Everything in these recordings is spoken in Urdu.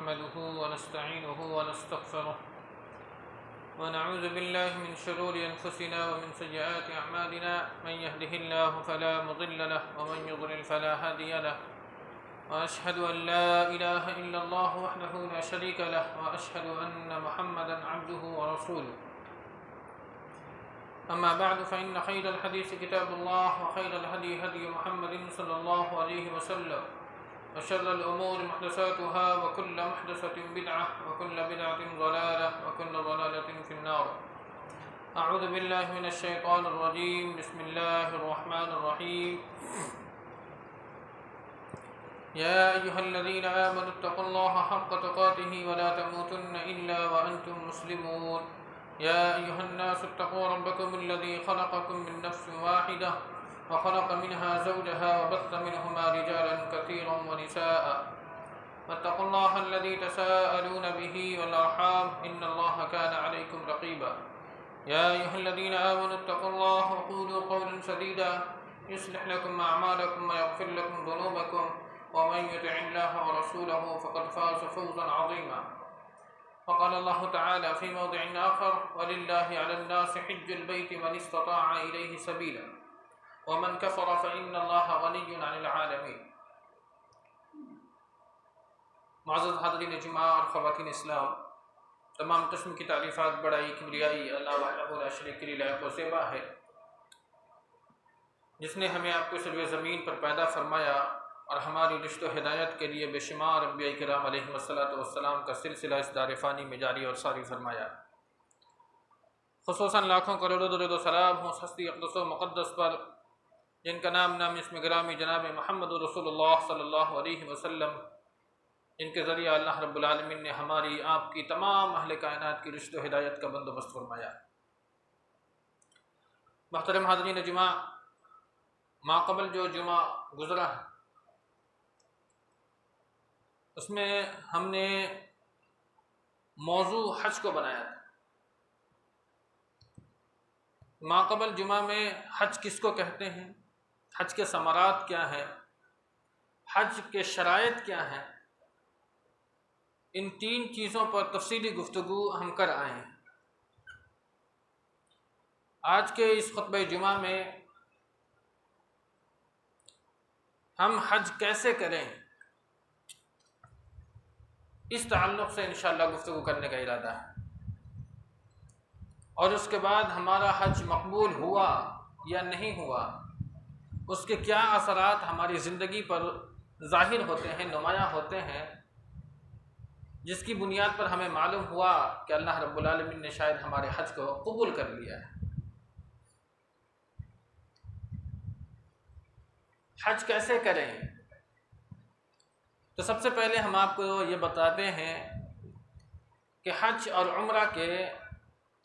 نحمده ونستعينه ونستغفره ونعوذ بالله من شرور أنفسنا ومن سيئات أعمالنا من يهده الله فلا مضل له ومن يضلل فلا هادي له وأشهد أن لا إله إلا الله وحده لا شريك له وأشهد أن محمدا عبده ورسوله أما بعد فإن خير الحديث كتاب الله وخير الهدي هدي محمد صلى الله عليه وسلم وشر الأمور محدثاتها وكل محدثة بدعة وكل بدعة ضلالة وكل ضلالة في النار. أعوذ بالله من الشيطان الرجيم. بسم الله الرحمن الرحيم. يا أيها الذين آمنوا اتقوا الله حق تقاته ولا تموتن إلا وأنتم مسلمون. يا أيها الناس اتقوا ربكم الذي خلقكم من نفس واحدة وخلق منها زوجها وبث منهما رجالا كثيرا ونساء واتقوا الله الذي تساءلون به والأرحام إن الله كان عليكم رقيبا. يا أيها الذين آمنوا اتقوا الله وقولوا قولا سديدا يصلح لكم أعمالكم ويغفر لكم ذنوبكم ومن يطع الله ورسوله فقد فاز فوزا عظيما. وقال الله تعالى في موضع آخر ولله على الناس حج البيت من استطاع إليه سبيلا ومن كفر فإن الله غني عن العالمين. معزز حاضرین جمعہ اور خواتین اسلام، تمام قسم کی تعریفات بڑائی کبریائی اللہ وحدہ لا شریک له لائق و زیبا ہے، جس نے ہمیں آپ کو سروے زمین پر پیدا فرمایا اور ہماری رشد و ہدایت کے لیے بے شمار انبیاء کرام علیہم السلام کا سلسلہ اس دار فانی میں جاری اور ساری فرمایا. خصوصاً لاکھوں کروڑوں درود و سلام ہوں ہستی اقدس و مقدس پر جن کا نام اسم گرامی جناب محمد رسول اللہ صلی اللہ علیہ وسلم، جن کے ذریعہ اللہ رب العالمین نے ہماری آپ کی تمام اہل کائنات کی رشد و ہدایت کا بندوبست فرمایا. محترم حاضرین جمعہ، ماقبل جو جمعہ گزرا ہے اس میں ہم نے موضوع حج کو بنایا تھا. ماقبل جمعہ میں حج کس کو کہتے ہیں، حج کے ثمرات کیا ہیں، حج کے شرائط کیا ہیں، ان تین چیزوں پر تفصیلی گفتگو ہم کر آئے ہیں. آج کے اس خطبہ جمعہ میں ہم حج کیسے کریں اس تعلق سے انشاءاللہ گفتگو کرنے کا ارادہ ہے، اور اس کے بعد ہمارا حج مقبول ہوا یا نہیں ہوا، اس کے کیا اثرات ہماری زندگی پر ظاہر ہوتے ہیں، نمایاں ہوتے ہیں، جس کی بنیاد پر ہمیں معلوم ہوا کہ اللہ رب العالمین نے شاید ہمارے حج کو قبول کر لیا ہے. حج کیسے کریں؟ تو سب سے پہلے ہم آپ کو یہ بتاتے ہیں کہ حج اور عمرہ کے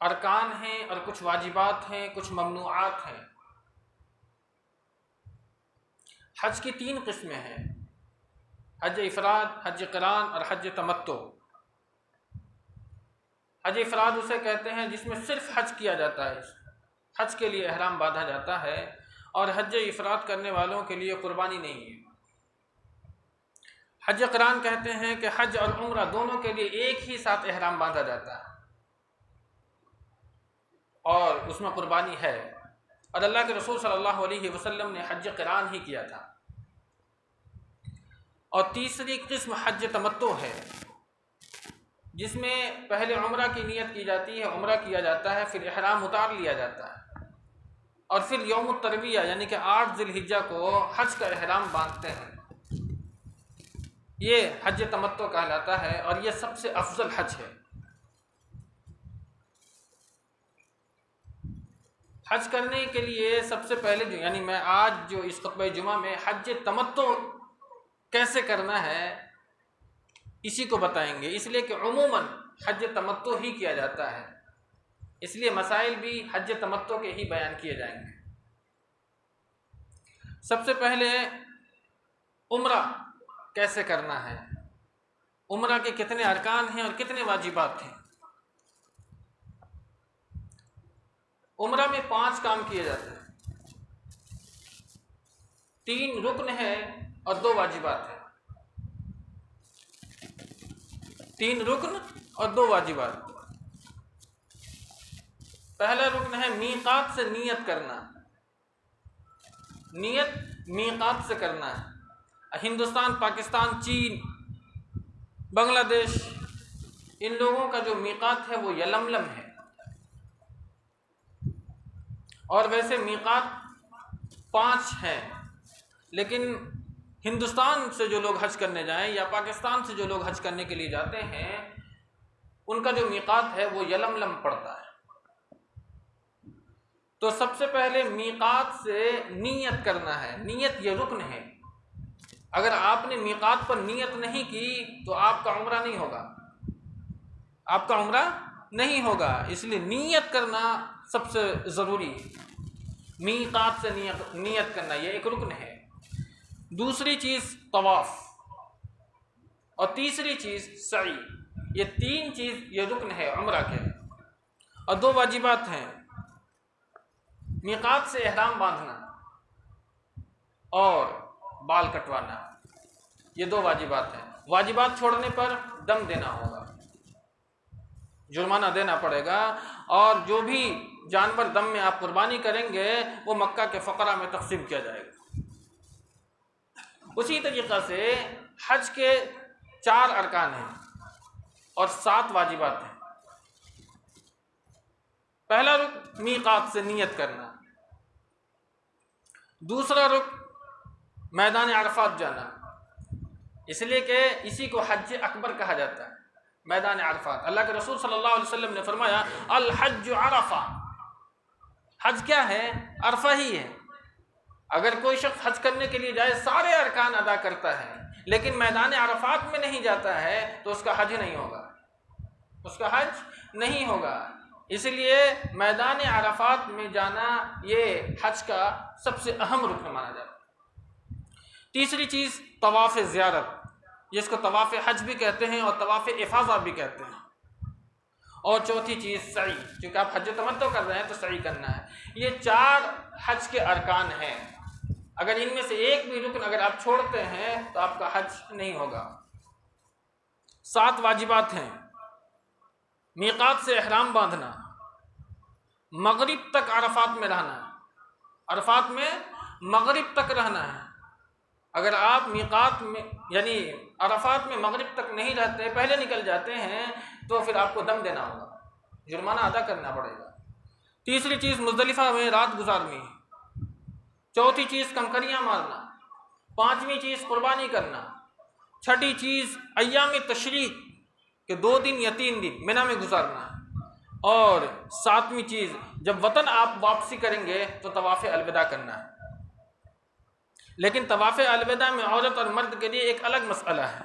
ارکان ہیں اور کچھ واجبات ہیں، کچھ ممنوعات ہیں. حج کی تین قسمیں ہیں، حج افراد، حج قران اور حج تمتع. حج افراد اسے کہتے ہیں جس میں صرف حج کیا جاتا ہے، حج کے لیے احرام باندھا جاتا ہے، اور حج افراد کرنے والوں کے لیے قربانی نہیں ہے. حج قران کہتے ہیں کہ حج اور عمرہ دونوں کے لیے ایک ہی ساتھ احرام باندھا جاتا ہے اور اس میں قربانی ہے، اور اللہ کے رسول صلی اللہ علیہ وسلم نے حج قران ہی کیا تھا. اور تیسری قسم حج تمتع ہے، جس میں پہلے عمرہ کی نیت کی جاتی ہے، عمرہ کیا جاتا ہے، پھر احرام اتار لیا جاتا ہے، اور پھر یوم الترویہ یعنی کہ 8 ذی الحجہ کو حج کا احرام باندھتے ہیں. یہ حج تمتع کہلاتا ہے اور یہ سب سے افضل حج ہے. حج کرنے کے لیے سب سے پہلے یعنی میں آج جو اس خطبہ جمعہ میں حج تمتع کیسے کرنا ہے اسی کو بتائیں گے، اس لیے کہ عموماً حج تمتع ہی کیا جاتا ہے، اس لیے مسائل بھی حج تمتع کے ہی بیان کیے جائیں گے. سب سے پہلے عمرہ کیسے کرنا ہے، عمرہ کے کتنے ارکان ہیں اور کتنے واجبات ہیں. عمرہ میں 5 کام کیے جاتے ہیں، 3 رکن ہیں اور 2 واجبات ہیں. 3 رکن اور 2 واجبات۔ پہلا رکن ہے میقات سے نیت کرنا، نیت میقات سے کرنا ہے۔ ہندوستان، پاکستان، چین، بنگلہ دیش، ان لوگوں کا جو میقات ہے وہ یلملم ہے، اور ویسے میقات 5 ہیں، لیکن ہندوستان سے جو لوگ حج کرنے جائیں یا پاکستان سے جو لوگ حج کرنے کے لیے جاتے ہیں ان کا جو میقات ہے وہ یلملم پڑتا ہے۔ تو سب سے پہلے میقات سے نیت کرنا ہے، نیت یہ رکن ہے۔ اگر آپ نے میقات پر نیت نہیں کی تو آپ کا عمرہ نہیں ہوگا، آپ کا عمرہ نہیں ہوگا، اس لیے نیت کرنا سب سے ضروری ہے۔ میقات سے نیت کرنا یہ ایک رکن ہے۔ دوسری چیز طواف، اور تیسری چیز سعی۔ یہ 3 چیز یہ رکن ہے عمرہ کے، اور 2 واجبات ہیں۔ میقات سے احرام باندھنا اور بال کٹوانا، یہ 2 واجبات ہیں۔ واجبات چھوڑنے پر دم دینا ہوگا، جرمانہ دینا پڑے گا، اور جو بھی جانور دم میں آپ قربانی کریں گے وہ مکہ کے فقراء میں تقسیم کیا جائے گا۔ اسی طریقہ سے حج کے 4 ارکان ہیں اور 7 واجبات ہیں۔ پہلا رکن میقات سے نیت کرنا، دوسرا رکن میدان عرفات جانا، اس لیے کہ اسی کو حج اکبر کہا جاتا ہے، میدان عرفات۔ اللہ کے رسول صلی اللہ علیہ وسلم نے فرمایا الحج عرفہ، حج کیا ہے؟ عرفہ ہی ہے۔ اگر کوئی شخص حج کرنے کے لیے جائے، سارے ارکان ادا کرتا ہے، لیکن میدان عرفات میں نہیں جاتا ہے تو اس کا حج نہیں ہوگا، اس کا حج نہیں ہوگا۔ اس لیے میدان عرفات میں جانا یہ حج کا سب سے اہم رکن مانا جاتا ہے۔ تیسری چیز طواف زیارت، جس کو طواف حج بھی کہتے ہیں اور طواف افاضہ بھی کہتے ہیں۔ اور چوتھی چیز سعی، کیونکہ آپ حج تمتع کر رہے ہیں تو سعی کرنا ہے۔ یہ 4 حج کے ارکان ہیں، اگر ان میں سے ایک بھی رکن اگر آپ چھوڑتے ہیں تو آپ کا حج نہیں ہوگا۔ 7 واجبات ہیں، میقات سے احرام باندھنا، مغرب تک عرفات میں رہنا، عرفات میں مغرب تک رہنا ہے۔ اگر آپ میقات میں یعنی عرفات میں مغرب تک نہیں رہتے، پہلے نکل جاتے ہیں، تو پھر آپ کو دم دینا ہوگا، جرمانہ ادا کرنا پڑے گا۔ تیسری چیز مزدلفہ میں رات گزارنی، چوتھی چیز کنکریاں مارنا، پانچویں چیز قربانی کرنا، چھٹی چیز ایام تشریق کہ 2 دن یا 3 دن منی میں گزارنا، اور 7ویں چیز جب وطن آپ واپسی کریں گے تو طواف الوداع کرنا ہے۔ لیکن طواف الوداع میں عورت اور مرد کے لیے ایک الگ مسئلہ ہے،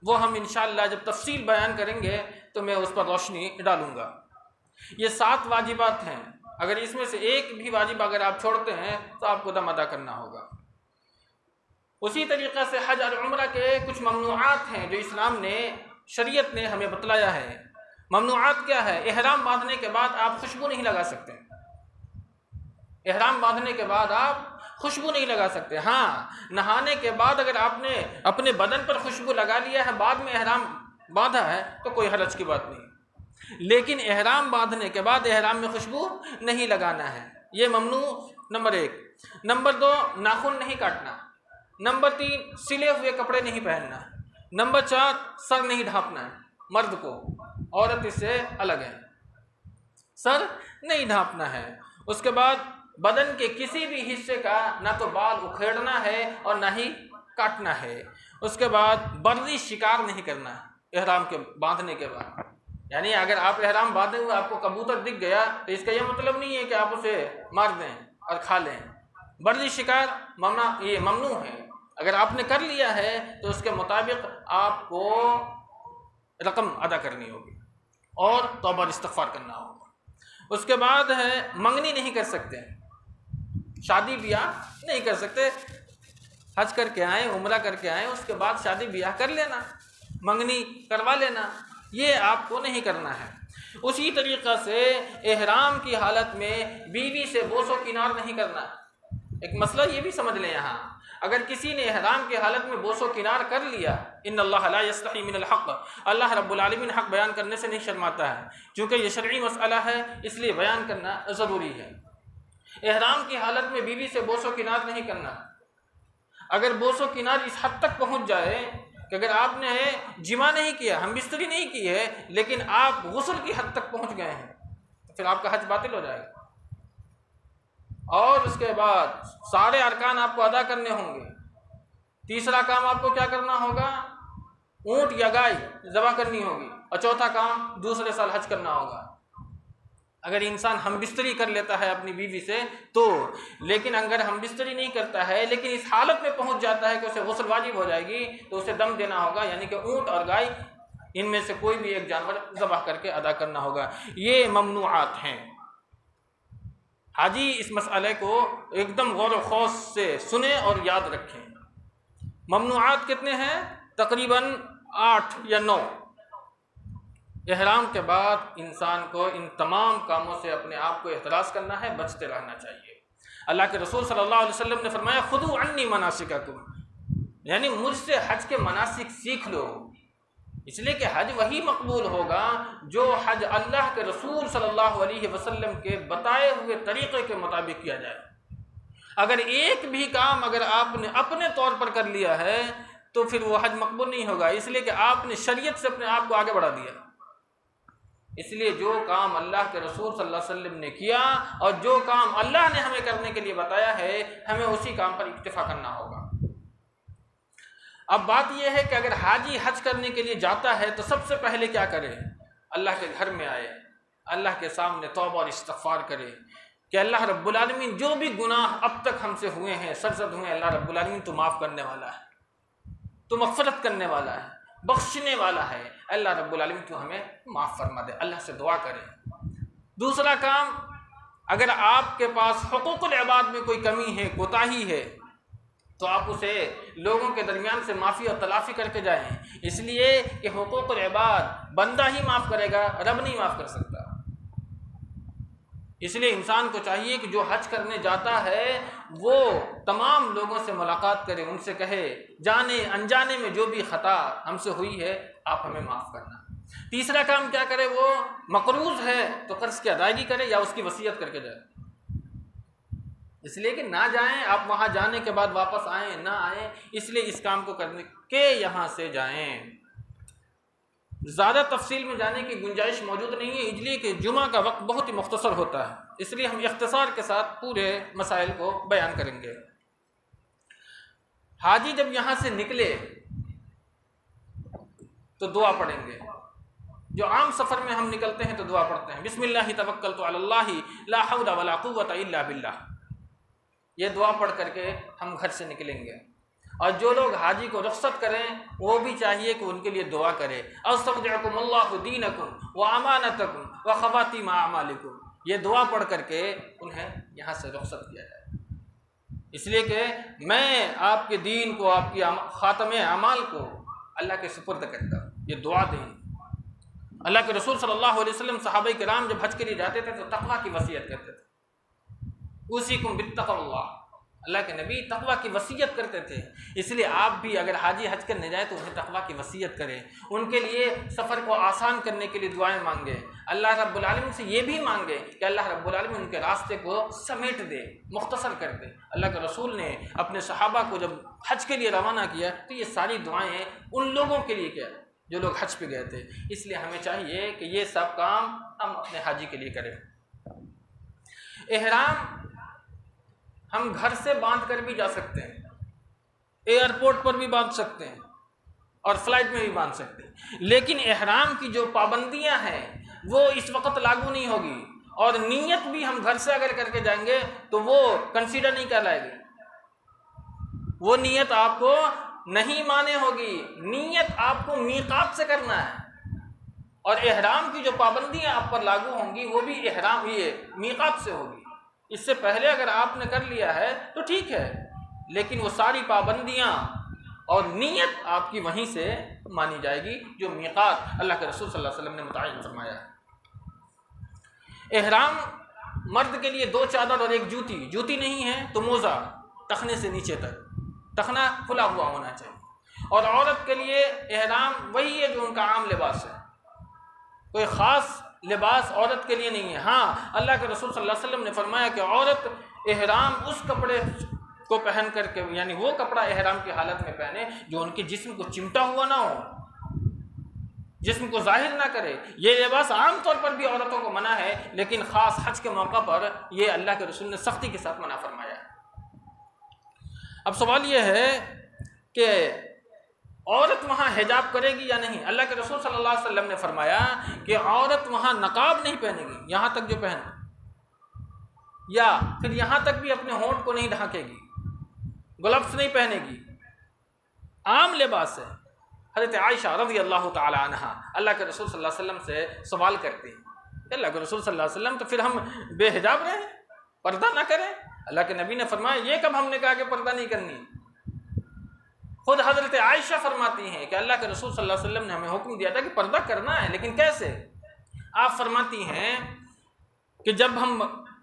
وہ ہم انشاءاللہ جب تفصیل بیان کریں گے تو میں اس پر روشنی ڈالوں گا۔ یہ 7 واجبات ہیں، اگر اس میں سے ایک بھی واجب اگر آپ چھوڑتے ہیں تو آپ کو دم ادا کرنا ہوگا۔ اسی طریقے سے حج اور عمرہ کے کچھ ممنوعات ہیں جو اسلام نے، شریعت نے ہمیں بتلایا ہے۔ ممنوعات کیا ہے؟ احرام باندھنے کے بعد آپ خوشبو نہیں لگا سکتے، احرام باندھنے کے بعد آپ خوشبو نہیں لگا سکتے۔ ہاں، نہانے کے بعد اگر آپ نے اپنے بدن پر خوشبو لگا لیا ہے، بعد میں احرام باندھا ہے، تو کوئی حرج کی بات نہیں، لیکن احرام باندھنے کے بعد احرام میں خوشبو نہیں لگانا ہے، یہ ممنوع نمبر 1۔ نمبر 2 ناخن نہیں کاٹنا، نمبر 3 سلے ہوئے کپڑے نہیں پہننا، نمبر 4 سر نہیں ڈھانپنا ہے، مرد کو، عورت اس سے الگ ہے، سر نہیں ڈھانپنا ہے۔ اس کے بعد بدن کے کسی بھی حصے کا نہ تو بال اکھیڑنا ہے اور نہ ہی کاٹنا ہے۔ اس کے بعد بری شکار نہیں کرنا ہے احرام کے باندھنے کے بعد، یعنی اگر آپ احرام باندھے ہوئے آپ کو کبوتر دکھ گیا تو اس کا یہ مطلب نہیں ہے کہ آپ اسے مار دیں اور کھا لیں، بری شکار یہ ممنوع ہے۔ اگر آپ نے کر لیا ہے تو اس کے مطابق آپ کو رقم ادا کرنی ہوگی اور توبہ استغفار کرنا ہوگا۔ اس کے بعد ہے منگنی نہیں کر سکتے، شادی بیاہ نہیں کر سکتے، حج کر کے آئیں، عمرہ کر کے آئیں، اس کے بعد شادی بیاہ کر لینا، منگنی کروا لینا، یہ آپ کو نہیں کرنا ہے۔ اسی طریقہ سے احرام کی حالت میں بیوی سے بوس و کنار نہیں کرنا۔ ایک مسئلہ یہ بھی سمجھ لیں، یہاں اگر کسی نے احرام کی حالت میں بوس و کنار کر لیا، ان اللہ لا یستحی من الحق، اللہ رب العالمین حق بیان کرنے سے نہیں شرماتا ہے، چونکہ یہ شرعی مسئلہ ہے اس لیے بیان کرنا ضروری ہے۔ احرام کی حالت میں بیوی سے بوس و کنار نہیں کرنا۔ اگر بوس و کنار اس حد تک پہنچ جائے کہ اگر آپ نے جمع نہیں کیا، ہم بستری نہیں کی ہے، لیکن آپ غسل کی حد تک پہنچ گئے ہیں، تو پھر آپ کا حج باطل ہو جائے گا، اور اس کے بعد سارے ارکان آپ کو ادا کرنے ہوں گے۔ تیسرا کام آپ کو کیا کرنا ہوگا؟ اونٹ یا گائے ذبح کرنی ہوگی، اور چوتھا کام دوسرے سال حج کرنا ہوگا۔ اگر انسان ہم بستری کر لیتا ہے اپنی بیوی سے تو، لیکن اگر ہم بستری نہیں کرتا ہے لیکن اس حالت میں پہنچ جاتا ہے کہ اسے غسل واجب ہو جائے گی، تو اسے دم دینا ہوگا، یعنی کہ اونٹ اور گائے ان میں سے کوئی بھی ایک جانور ذبح کر کے ادا کرنا ہوگا۔ یہ ممنوعات ہیں۔ حاجی اس مسئلے کو ایک دم غور و خوض سے سنیں اور یاد رکھیں۔ ممنوعات کتنے ہیں؟ تقریباً 8 یا 9۔ احرام کے بعد انسان کو ان تمام کاموں سے اپنے آپ کو احتراز کرنا ہے، بچتے رہنا چاہیے۔ اللہ کے رسول صلی اللہ علیہ وسلم نے فرمایا خذوا عنی مناسککم، یعنی مجھ سے حج کے مناسک سیکھ لو، اس لیے کہ حج وہی مقبول ہوگا جو حج اللہ کے رسول صلی اللہ علیہ وسلم کے بتائے ہوئے طریقے کے مطابق کیا جائے۔ اگر ایک بھی کام اگر آپ نے اپنے طور پر کر لیا ہے تو پھر وہ حج مقبول نہیں ہوگا، اس لیے کہ آپ نے شریعت سے اپنے آپ کو آگے بڑھا دیا۔ اس لیے جو کام اللہ کے رسول صلی اللہ علیہ وسلم نے کیا اور جو کام اللہ نے ہمیں کرنے کے لیے بتایا ہے، ہمیں اسی کام پر اکتفا کرنا ہوگا۔ اب بات یہ ہے کہ اگر حاجی حج کرنے کے لیے جاتا ہے تو سب سے پہلے کیا کرے؟ اللہ کے گھر میں آئے، اللہ کے سامنے توبہ اور استغفار کرے کہ اللہ رب العالمین جو بھی گناہ اب تک ہم سے ہوئے ہیں، سرزد ہوئے ہیں، اللہ رب العالمین تو معاف کرنے والا ہے، تو مغفرت کرنے والا ہے، بخشنے والا ہے، اللہ رب العالمین تو ہمیں معاف فرما دے، اللہ سے دعا کرے۔ دوسرا کام، اگر آپ کے پاس حقوق العباد میں کوئی کمی ہے، کوتاہی ہے، تو آپ اسے لوگوں کے درمیان سے معافی اور تلافی کر کے جائیں، اس لیے کہ حقوق العباد بندہ ہی معاف کرے گا، رب نہیں معاف کر سکتا۔ اس لیے انسان کو چاہیے کہ جو حج کرنے جاتا ہے وہ تمام لوگوں سے ملاقات کرے، ان سے کہے جانے انجانے میں جو بھی خطا ہم سے ہوئی ہے آپ ہمیں معاف کرنا۔ تیسرا کام کیا کرے؟ وہ مقروض ہے تو قرض کی ادائیگی کرے یا اس کی وصیت کر کے جائے، اس لیے کہ نہ جائیں آپ وہاں جانے کے بعد واپس آئیں نہ آئیں، اس لیے اس کام کو کرنے کے یہاں سے جائیں۔ زیادہ تفصیل میں جانے کی گنجائش موجود نہیں ہے، اس لیے کہ جمعہ کا وقت بہت ہی مختصر ہوتا ہے، اس لیے ہم اختصار کے ساتھ پورے مسائل کو بیان کریں گے۔ حاجی جب یہاں سے نکلے تو دعا پڑھیں گے۔ جو عام سفر میں ہم نکلتے ہیں تو دعا پڑھتے ہیں، بسم اللہ توکلت علی اللہ لا حول ولا قوت الا باللہ، یہ دعا پڑھ کر کے ہم گھر سے نکلیں گے۔ اور جو لوگ حاجی کو رخصت کریں وہ بھی چاہیے کہ ان کے لیے دعا کرے، استودعکم اللہ دینکم وامانتکم وخواتیم اعمالکم، یہ دعا پڑھ کر کے انہیں یہاں سے رخصت کیا جائے، اس لیے کہ میں آپ کے دین کو، آپ کی خاتم اعمال کو اللہ کے سپرد کرتا ہوں، یہ دعا دیں۔ اللہ کے رسول صلی اللہ علیہ وسلم صحابہ کرام جب حج کے لیے جاتے تھے تو تقویٰ کی وصیت کرتے تھے، اوصیکم بالتقوی اللہ، اللہ کے نبی تقویٰ کی وصیت کرتے تھے، اس لیے آپ بھی اگر حاجی حج کرنے جائیں تو انہیں تقویٰ کی وصیت کریں، ان کے لیے سفر کو آسان کرنے کے لیے دعائیں مانگیں، اللہ رب العالمین سے یہ بھی مانگے کہ اللہ رب العالمین ان کے راستے کو سمیٹ دے، مختصر کر دے۔ اللہ کے رسول نے اپنے صحابہ کو جب حج کے لیے روانہ کیا تو یہ ساری دعائیں ان لوگوں کے لیے کیا جو لوگ حج پہ گئے تھے، اس لیے ہمیں چاہیے کہ یہ سب کام ہم اپنے حاجی کے لیے کریں۔ احرام ہم گھر سے باندھ کر بھی جا سکتے ہیں، ایئرپورٹ پر بھی باندھ سکتے ہیں اور فلائٹ میں بھی باندھ سکتے ہیں، لیکن احرام کی جو پابندیاں ہیں وہ اس وقت لاگو نہیں ہوگی، اور نیت بھی ہم گھر سے اگر کر کے جائیں گے تو وہ کنسیڈر نہیں کہلائے گی، وہ نیت آپ کو نہیں مانے ہوگی، نیت آپ کو میقات سے کرنا ہے، اور احرام کی جو پابندیاں آپ پر لاگو ہوں گی وہ بھی احرام یہ میقات سے ہوگی۔ اس سے پہلے اگر آپ نے کر لیا ہے تو ٹھیک ہے، لیکن وہ ساری پابندیاں اور نیت آپ کی وہیں سے مانی جائے گی جو میقات اللہ کے رسول صلی اللہ علیہ وسلم نے متعین فرمایا ہے۔ احرام مرد کے لیے 2 چادر اور 1 جوتی نہیں ہے تو موزہ ٹخنے سے نیچے تک، ٹخنا کھلا ہوا ہونا چاہیے، اور عورت کے لیے احرام وہی ہے جو ان کا عام لباس ہے، کوئی خاص لباس عورت کے لیے نہیں ہے۔ ہاں اللہ کے رسول صلی اللہ علیہ وسلم نے فرمایا کہ عورت احرام اس کپڑے کو پہن کر کے، یعنی وہ کپڑا احرام کی حالت میں پہنے جو ان کے جسم کو چمٹا ہوا نہ ہو، جسم کو ظاہر نہ کرے۔ یہ لباس عام طور پر بھی عورتوں کو منع ہے، لیکن خاص حج کے موقع پر یہ اللہ کے رسول نے سختی کے ساتھ منع فرمایا ہے۔ اب سوال یہ ہے کہ عورت وہاں حجاب کرے گی یا نہیں؟ اللہ کے رسول صلی اللہ علیہ وسلم نے فرمایا کہ عورت وہاں نقاب نہیں پہنے گی یہاں تک جو پہنے، یا پھر یہاں تک بھی اپنے ہونٹ کو نہیں ڈھانکے گی، گلفز نہیں پہنے گی، عام لباس ہے۔ حضرت عائشہ رضی اللہ تعالی عنہا اللہ کے رسول صلی اللہ علیہ وسلم سے سوال کرتی ہیں کہ اللہ کے رسول صلی اللہ علیہ وسلم تو پھر ہم بے حجاب رہیں، پردہ نہ کریں؟ اللہ کے نبی نے فرمایا یہ کب ہم نے کہا کہ پردہ نہیں کرنی؟ خود حضرت عائشہ فرماتی ہیں کہ اللہ کے رسول صلی اللہ علیہ وسلم نے ہمیں حکم دیا تھا کہ پردہ کرنا ہے، لیکن کیسے؟ آپ فرماتی ہیں کہ جب ہم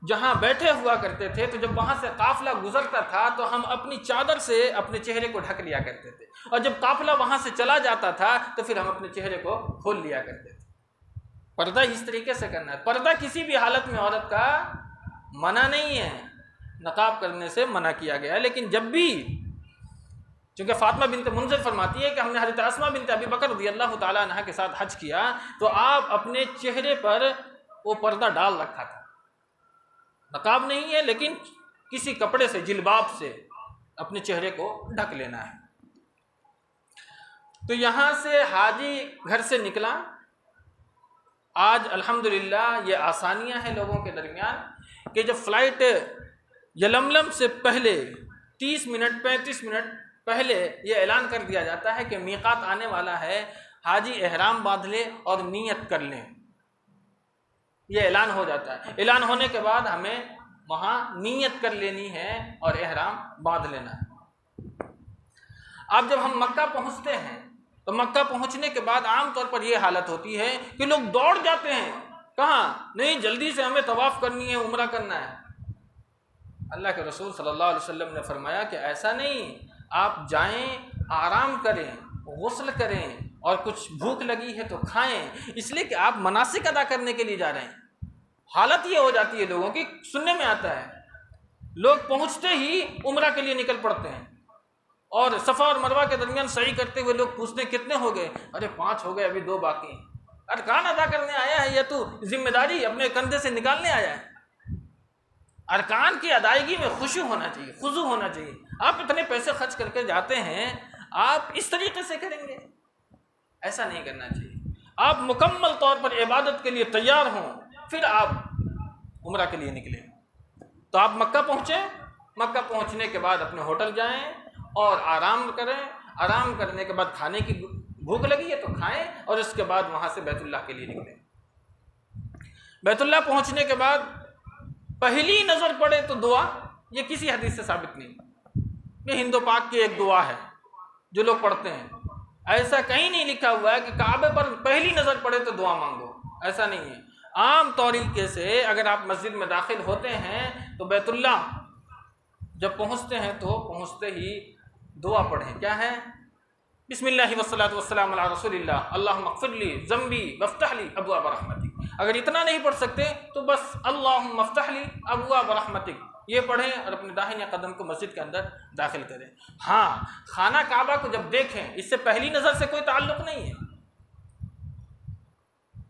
جہاں بیٹھے ہوا کرتے تھے تو جب وہاں سے قافلہ گزرتا تھا تو ہم اپنی چادر سے اپنے چہرے کو ڈھک لیا کرتے تھے، اور جب قافلہ وہاں سے چلا جاتا تھا تو پھر ہم اپنے چہرے کو کھول لیا کرتے تھے۔ پردہ اس طریقے سے کرنا ہے۔ پردہ کسی بھی حالت میں عورت کا منع نہیں ہے، نقاب کرنے سے منع کیا گیا ہے، لیکن جب بھی، چونکہ فاطمہ بنت منذر فرماتی ہے کہ ہم نے حضرت اسماء بنت ابی بکر رضی اللہ تعالیٰ عنہ کے ساتھ حج کیا تو آپ اپنے چہرے پر وہ پردہ ڈال رکھا تھا، نقاب نہیں ہے لیکن کسی کپڑے سے، جلباب سے اپنے چہرے کو ڈھک لینا ہے۔ تو یہاں سے حاجی گھر سے نکلا، آج الحمدللہ یہ آسانیاں ہیں لوگوں کے درمیان کہ جب فلائٹ یلملم سے پہلے 30 منٹ 35 منٹ پہلے یہ اعلان کر دیا جاتا ہے کہ میقات آنے والا ہے، حاجی احرام باندھ لے اور نیت کر لیں، یہ اعلان ہو جاتا ہے۔ اعلان ہونے کے بعد ہمیں وہاں نیت کر لینی ہے اور احرام باندھ لینا ہے۔ اب جب ہم مکہ پہنچتے ہیں تو مکہ پہنچنے کے بعد عام طور پر یہ حالت ہوتی ہے کہ لوگ دوڑ جاتے ہیں، کہاں؟ نہیں، جلدی سے ہمیں طواف کرنی ہے، عمرہ کرنا ہے۔ اللہ کے رسول صلی اللہ علیہ وسلم نے فرمایا کہ ایسا نہیں، آپ جائیں، آرام کریں، غسل کریں، اور کچھ بھوک لگی ہے تو کھائیں، اس لیے کہ آپ مناسک ادا کرنے کے لیے جا رہے ہیں۔ حالت یہ ہو جاتی ہے لوگوں کی، سننے میں آتا ہے لوگ پہنچتے ہی عمرہ کے لیے نکل پڑتے ہیں، اور صفا اور مروہ کے درمیان سعی کرتے ہوئے لوگ پوچھتے ہیں کتنے ہو گئے؟ ارے 5 ہو گئے، ابھی 2 باقی ہیں۔ ارکان ادا کرنے آیا ہے یا تو ذمہ داری اپنے کندھے سے نکالنے آیا ہے؟ ارکان کی ادائیگی میں خشوع ہونا چاہیے، خضوع ہونا چاہیے۔ آپ اتنے پیسے خرچ کر کے جاتے ہیں، آپ اس طریقے سے کریں گے؟ ایسا نہیں کرنا چاہیے۔ آپ مکمل طور پر عبادت کے لیے تیار ہوں، پھر آپ عمرہ کے لیے نکلیں۔ تو آپ مکہ پہنچے، مکہ پہنچنے کے بعد اپنے ہوٹل جائیں اور آرام کریں، آرام کرنے کے بعد کھانے کی بھوک لگی ہے تو کھائیں، اور اس کے بعد وہاں سے بیت اللہ کے لیے نکلیں۔ بیت اللہ پہنچنے کے بعد پہلی نظر پڑے تو دعا، یہ کسی حدیث سے ثابت نہیں، یہ ہند و پاک کی ایک دعا ہے جو لوگ پڑھتے ہیں۔ ایسا کہیں نہیں لکھا ہوا ہے کہ کعبے پر پہلی نظر پڑے تو دعا مانگو، ایسا نہیں ہے۔ عام طریقے سے اگر آپ مسجد میں داخل ہوتے ہیں تو بیت اللہ جب پہنچتے ہیں تو پہنچتے ہی دعا پڑھیں۔ کیا ہے؟ بسم اللہ والصلاۃ والسلام علی رسول اللہ، اللہم اغفر لی ذنبی وافتح لی ابواب رحمتک۔ اگر اتنا نہیں پڑھ سکتے تو بس اللہم افتح لی ابواب رحمتک یہ پڑھیں اور اپنے داہنے قدم کو مسجد کے اندر داخل کریں۔ ہاں، خانہ کعبہ کو جب دیکھیں، اس سے پہلی نظر سے کوئی تعلق نہیں ہے۔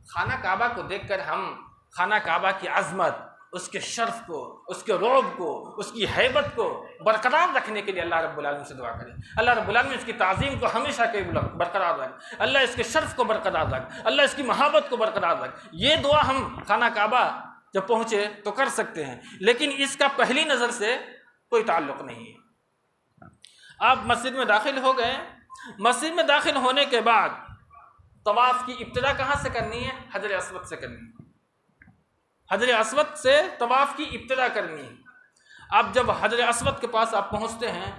خانہ کعبہ کو دیکھ کر ہم خانہ کعبہ کی عظمت، اس کے شرف کو، اس کے رعب کو، اس کی ہیبت کو برقرار رکھنے کے لیے اللہ رب العالمین سے دعا کریں۔ اللہ رب العالمین اس کی تعظیم کو ہمیشہ کے برقرار رکھ، اللہ اس کے شرف کو برقرار رکھ، اللہ اس کی محبت کو برقرار رکھ۔ یہ دعا ہم خانہ کعبہ جب پہنچے تو کر سکتے ہیں، لیکن اس کا پہلی نظر سے کوئی تعلق نہیں ہے۔ آپ مسجد میں داخل ہو گئے، مسجد میں داخل ہونے کے بعد طواف کی ابتدا کہاں سے کرنی ہے؟ حجر اسود سے کرنی ہے۔ حجر اسود سے طواف کی ابتدا کرنی ہے۔ اب جب حجر اسود کے پاس آپ پہنچتے ہیں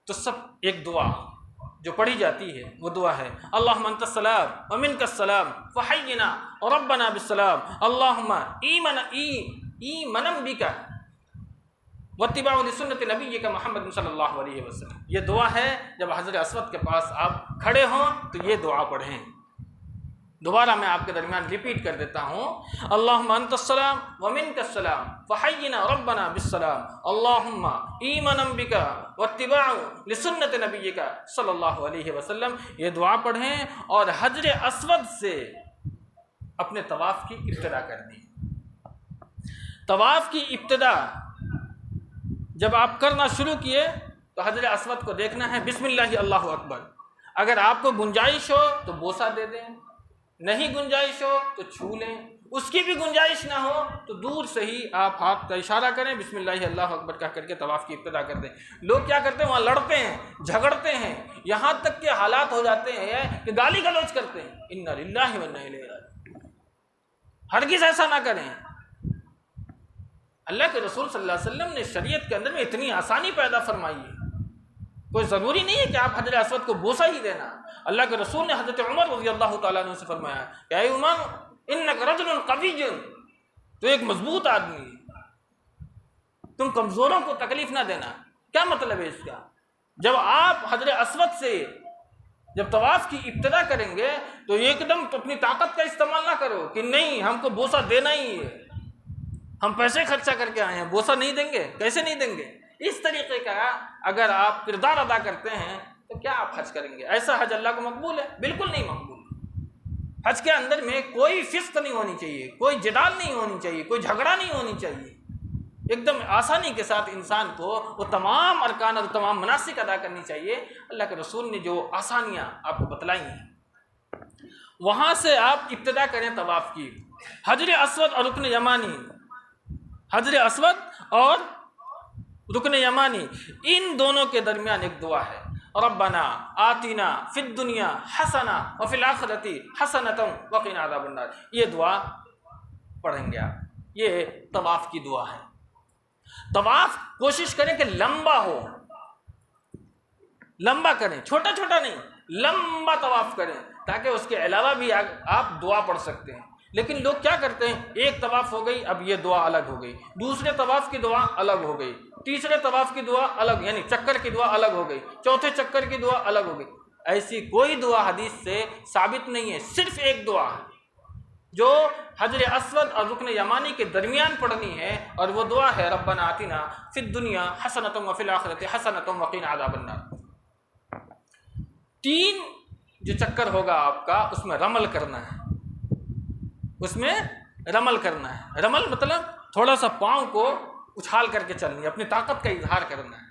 تو سب ایک دعا جو پڑھی جاتی ہے وہ دعا ہے، اللہم انت السلام ومنک السلام فحینا ربنا بالسلام اللہم ایمنا بک واتباع لسنت نبی کا محمد صلی اللہ علیہ وسلم. یہ دعا ہے جب حجر اسود کے پاس آپ کھڑے ہوں تو یہ دعا پڑھیں. دوبارہ میں آپ کے درمیان ریپیٹ کر دیتا ہوں. اللہم انت السلام ومنک السلام فحینا ربنا بالسلام اللہم ایمانا بک واتباع لسنت نبیک صلی اللہ علیہ وسلم. یہ دعا پڑھیں اور حجر اسود سے اپنے طواف کی ابتدا کر دیں. طواف کی ابتدا جب آپ کرنا شروع کیے تو حجر اسود کو دیکھنا ہے, بسم اللہ اللہ اکبر. اگر آپ کو گنجائش ہو تو بوسہ دے دیں, نہیں گنجائش ہو تو چھو لیں, اس کی بھی گنجائش نہ ہو تو دور سے ہی آپ ہاتھ کا اشارہ کریں, بسم اللہ اللہ اکبر کہہ کر کے طواف کی ابتدا کر دیں. لوگ کیا کرتے ہیں, وہاں لڑتے ہیں, جھگڑتے ہیں, یہاں تک کہ حالات ہو جاتے ہیں کہ گالی گلوچ کرتے ہیں. انا للہ و انا الیہ راجعون. ہرگز ایسا نہ کریں. اللہ کے رسول صلی اللہ علیہ وسلم نے شریعت کے اندر میں اتنی آسانی پیدا فرمائی ہے. کوئی ضروری نہیں ہے کہ آپ حجر اسود کو بوسہ ہی دینا. اللہ کے رسول نے حضرت عمر رضی اللہ تعالیٰ عنہ سے فرمایا کہ اے عمر انک رجل قوی, تو ایک مضبوط آدمی ہے, تم کمزوروں کو تکلیف نہ دینا. کیا مطلب ہے اس کا؟ جب آپ حجر اسود سے جب طواف کی ابتدا کریں گے تو ایک دم اپنی طاقت کا استعمال نہ کرو کہ نہیں ہم کو بوسہ دینا ہی ہے, ہم پیسے خرچہ کر کے آئے ہیں, بوسہ نہیں دیں گے. کیسے نہیں دیں گے؟ اس طریقے کا اگر آپ کردار ادا کرتے ہیں تو کیا آپ حج کریں گے؟ ایسا حج اللہ کو مقبول ہے؟ بالکل نہیں مقبول. حج کے اندر میں کوئی فسق نہیں ہونی چاہیے, کوئی جدال نہیں ہونی چاہیے, کوئی جھگڑا نہیں ہونی چاہیے. ایک دم آسانی کے ساتھ انسان کو وہ تمام ارکان اور تمام مناسک ادا کرنی چاہیے. اللہ کے رسول نے جو آسانیاں آپ کو بتلائی ہیں وہاں سے آپ ابتدا کریں طواف کی. حجر اسود اور رکن یمانی, حجر اسود اور رکن یمانی, ان دونوں کے درمیان ایک دعا ہے, ربنا آتنا فی الدنیا حسنہ وفی الآخرۃ حسنۃ وقنا عذاب النار. یہ دعا پڑھیں گے آپ. یہ طواف کی دعا ہے. طواف کوشش کریں کہ لمبا ہو, لمبا کریں, چھوٹا چھوٹا نہیں, لمبا طواف کریں تاکہ اس کے علاوہ بھی آپ دعا پڑھ سکتے ہیں. لیکن لوگ کیا کرتے ہیں, ایک طواف ہو گئی اب یہ دعا الگ ہو گئی, دوسرے طواف کی دعا الگ ہو گئی, تیسرے طواف کی دعا الگ, یعنی چکر کی دعا الگ ہو گئی, چوتھے چکر کی دعا الگ ہو گئی. ایسی کوئی دعا حدیث سے ثابت نہیں ہے. صرف ایک دعا ہے جو حجر اسود اور رکن یمانی کے درمیان پڑھنی ہے, اور وہ دعا ہے ربنا آتنا فی الدنیا حسنۃ وفی الآخرۃ حسنۃ وقنا عذاب النار. 3 جو چکر ہوگا آپ کا اس میں رمل کرنا ہے, اس میں رمل کرنا ہے. رمل مطلب تھوڑا سا پاؤں کو اچھال کر کے چلنی ہے, اپنی طاقت کا اظہار کرنا ہے.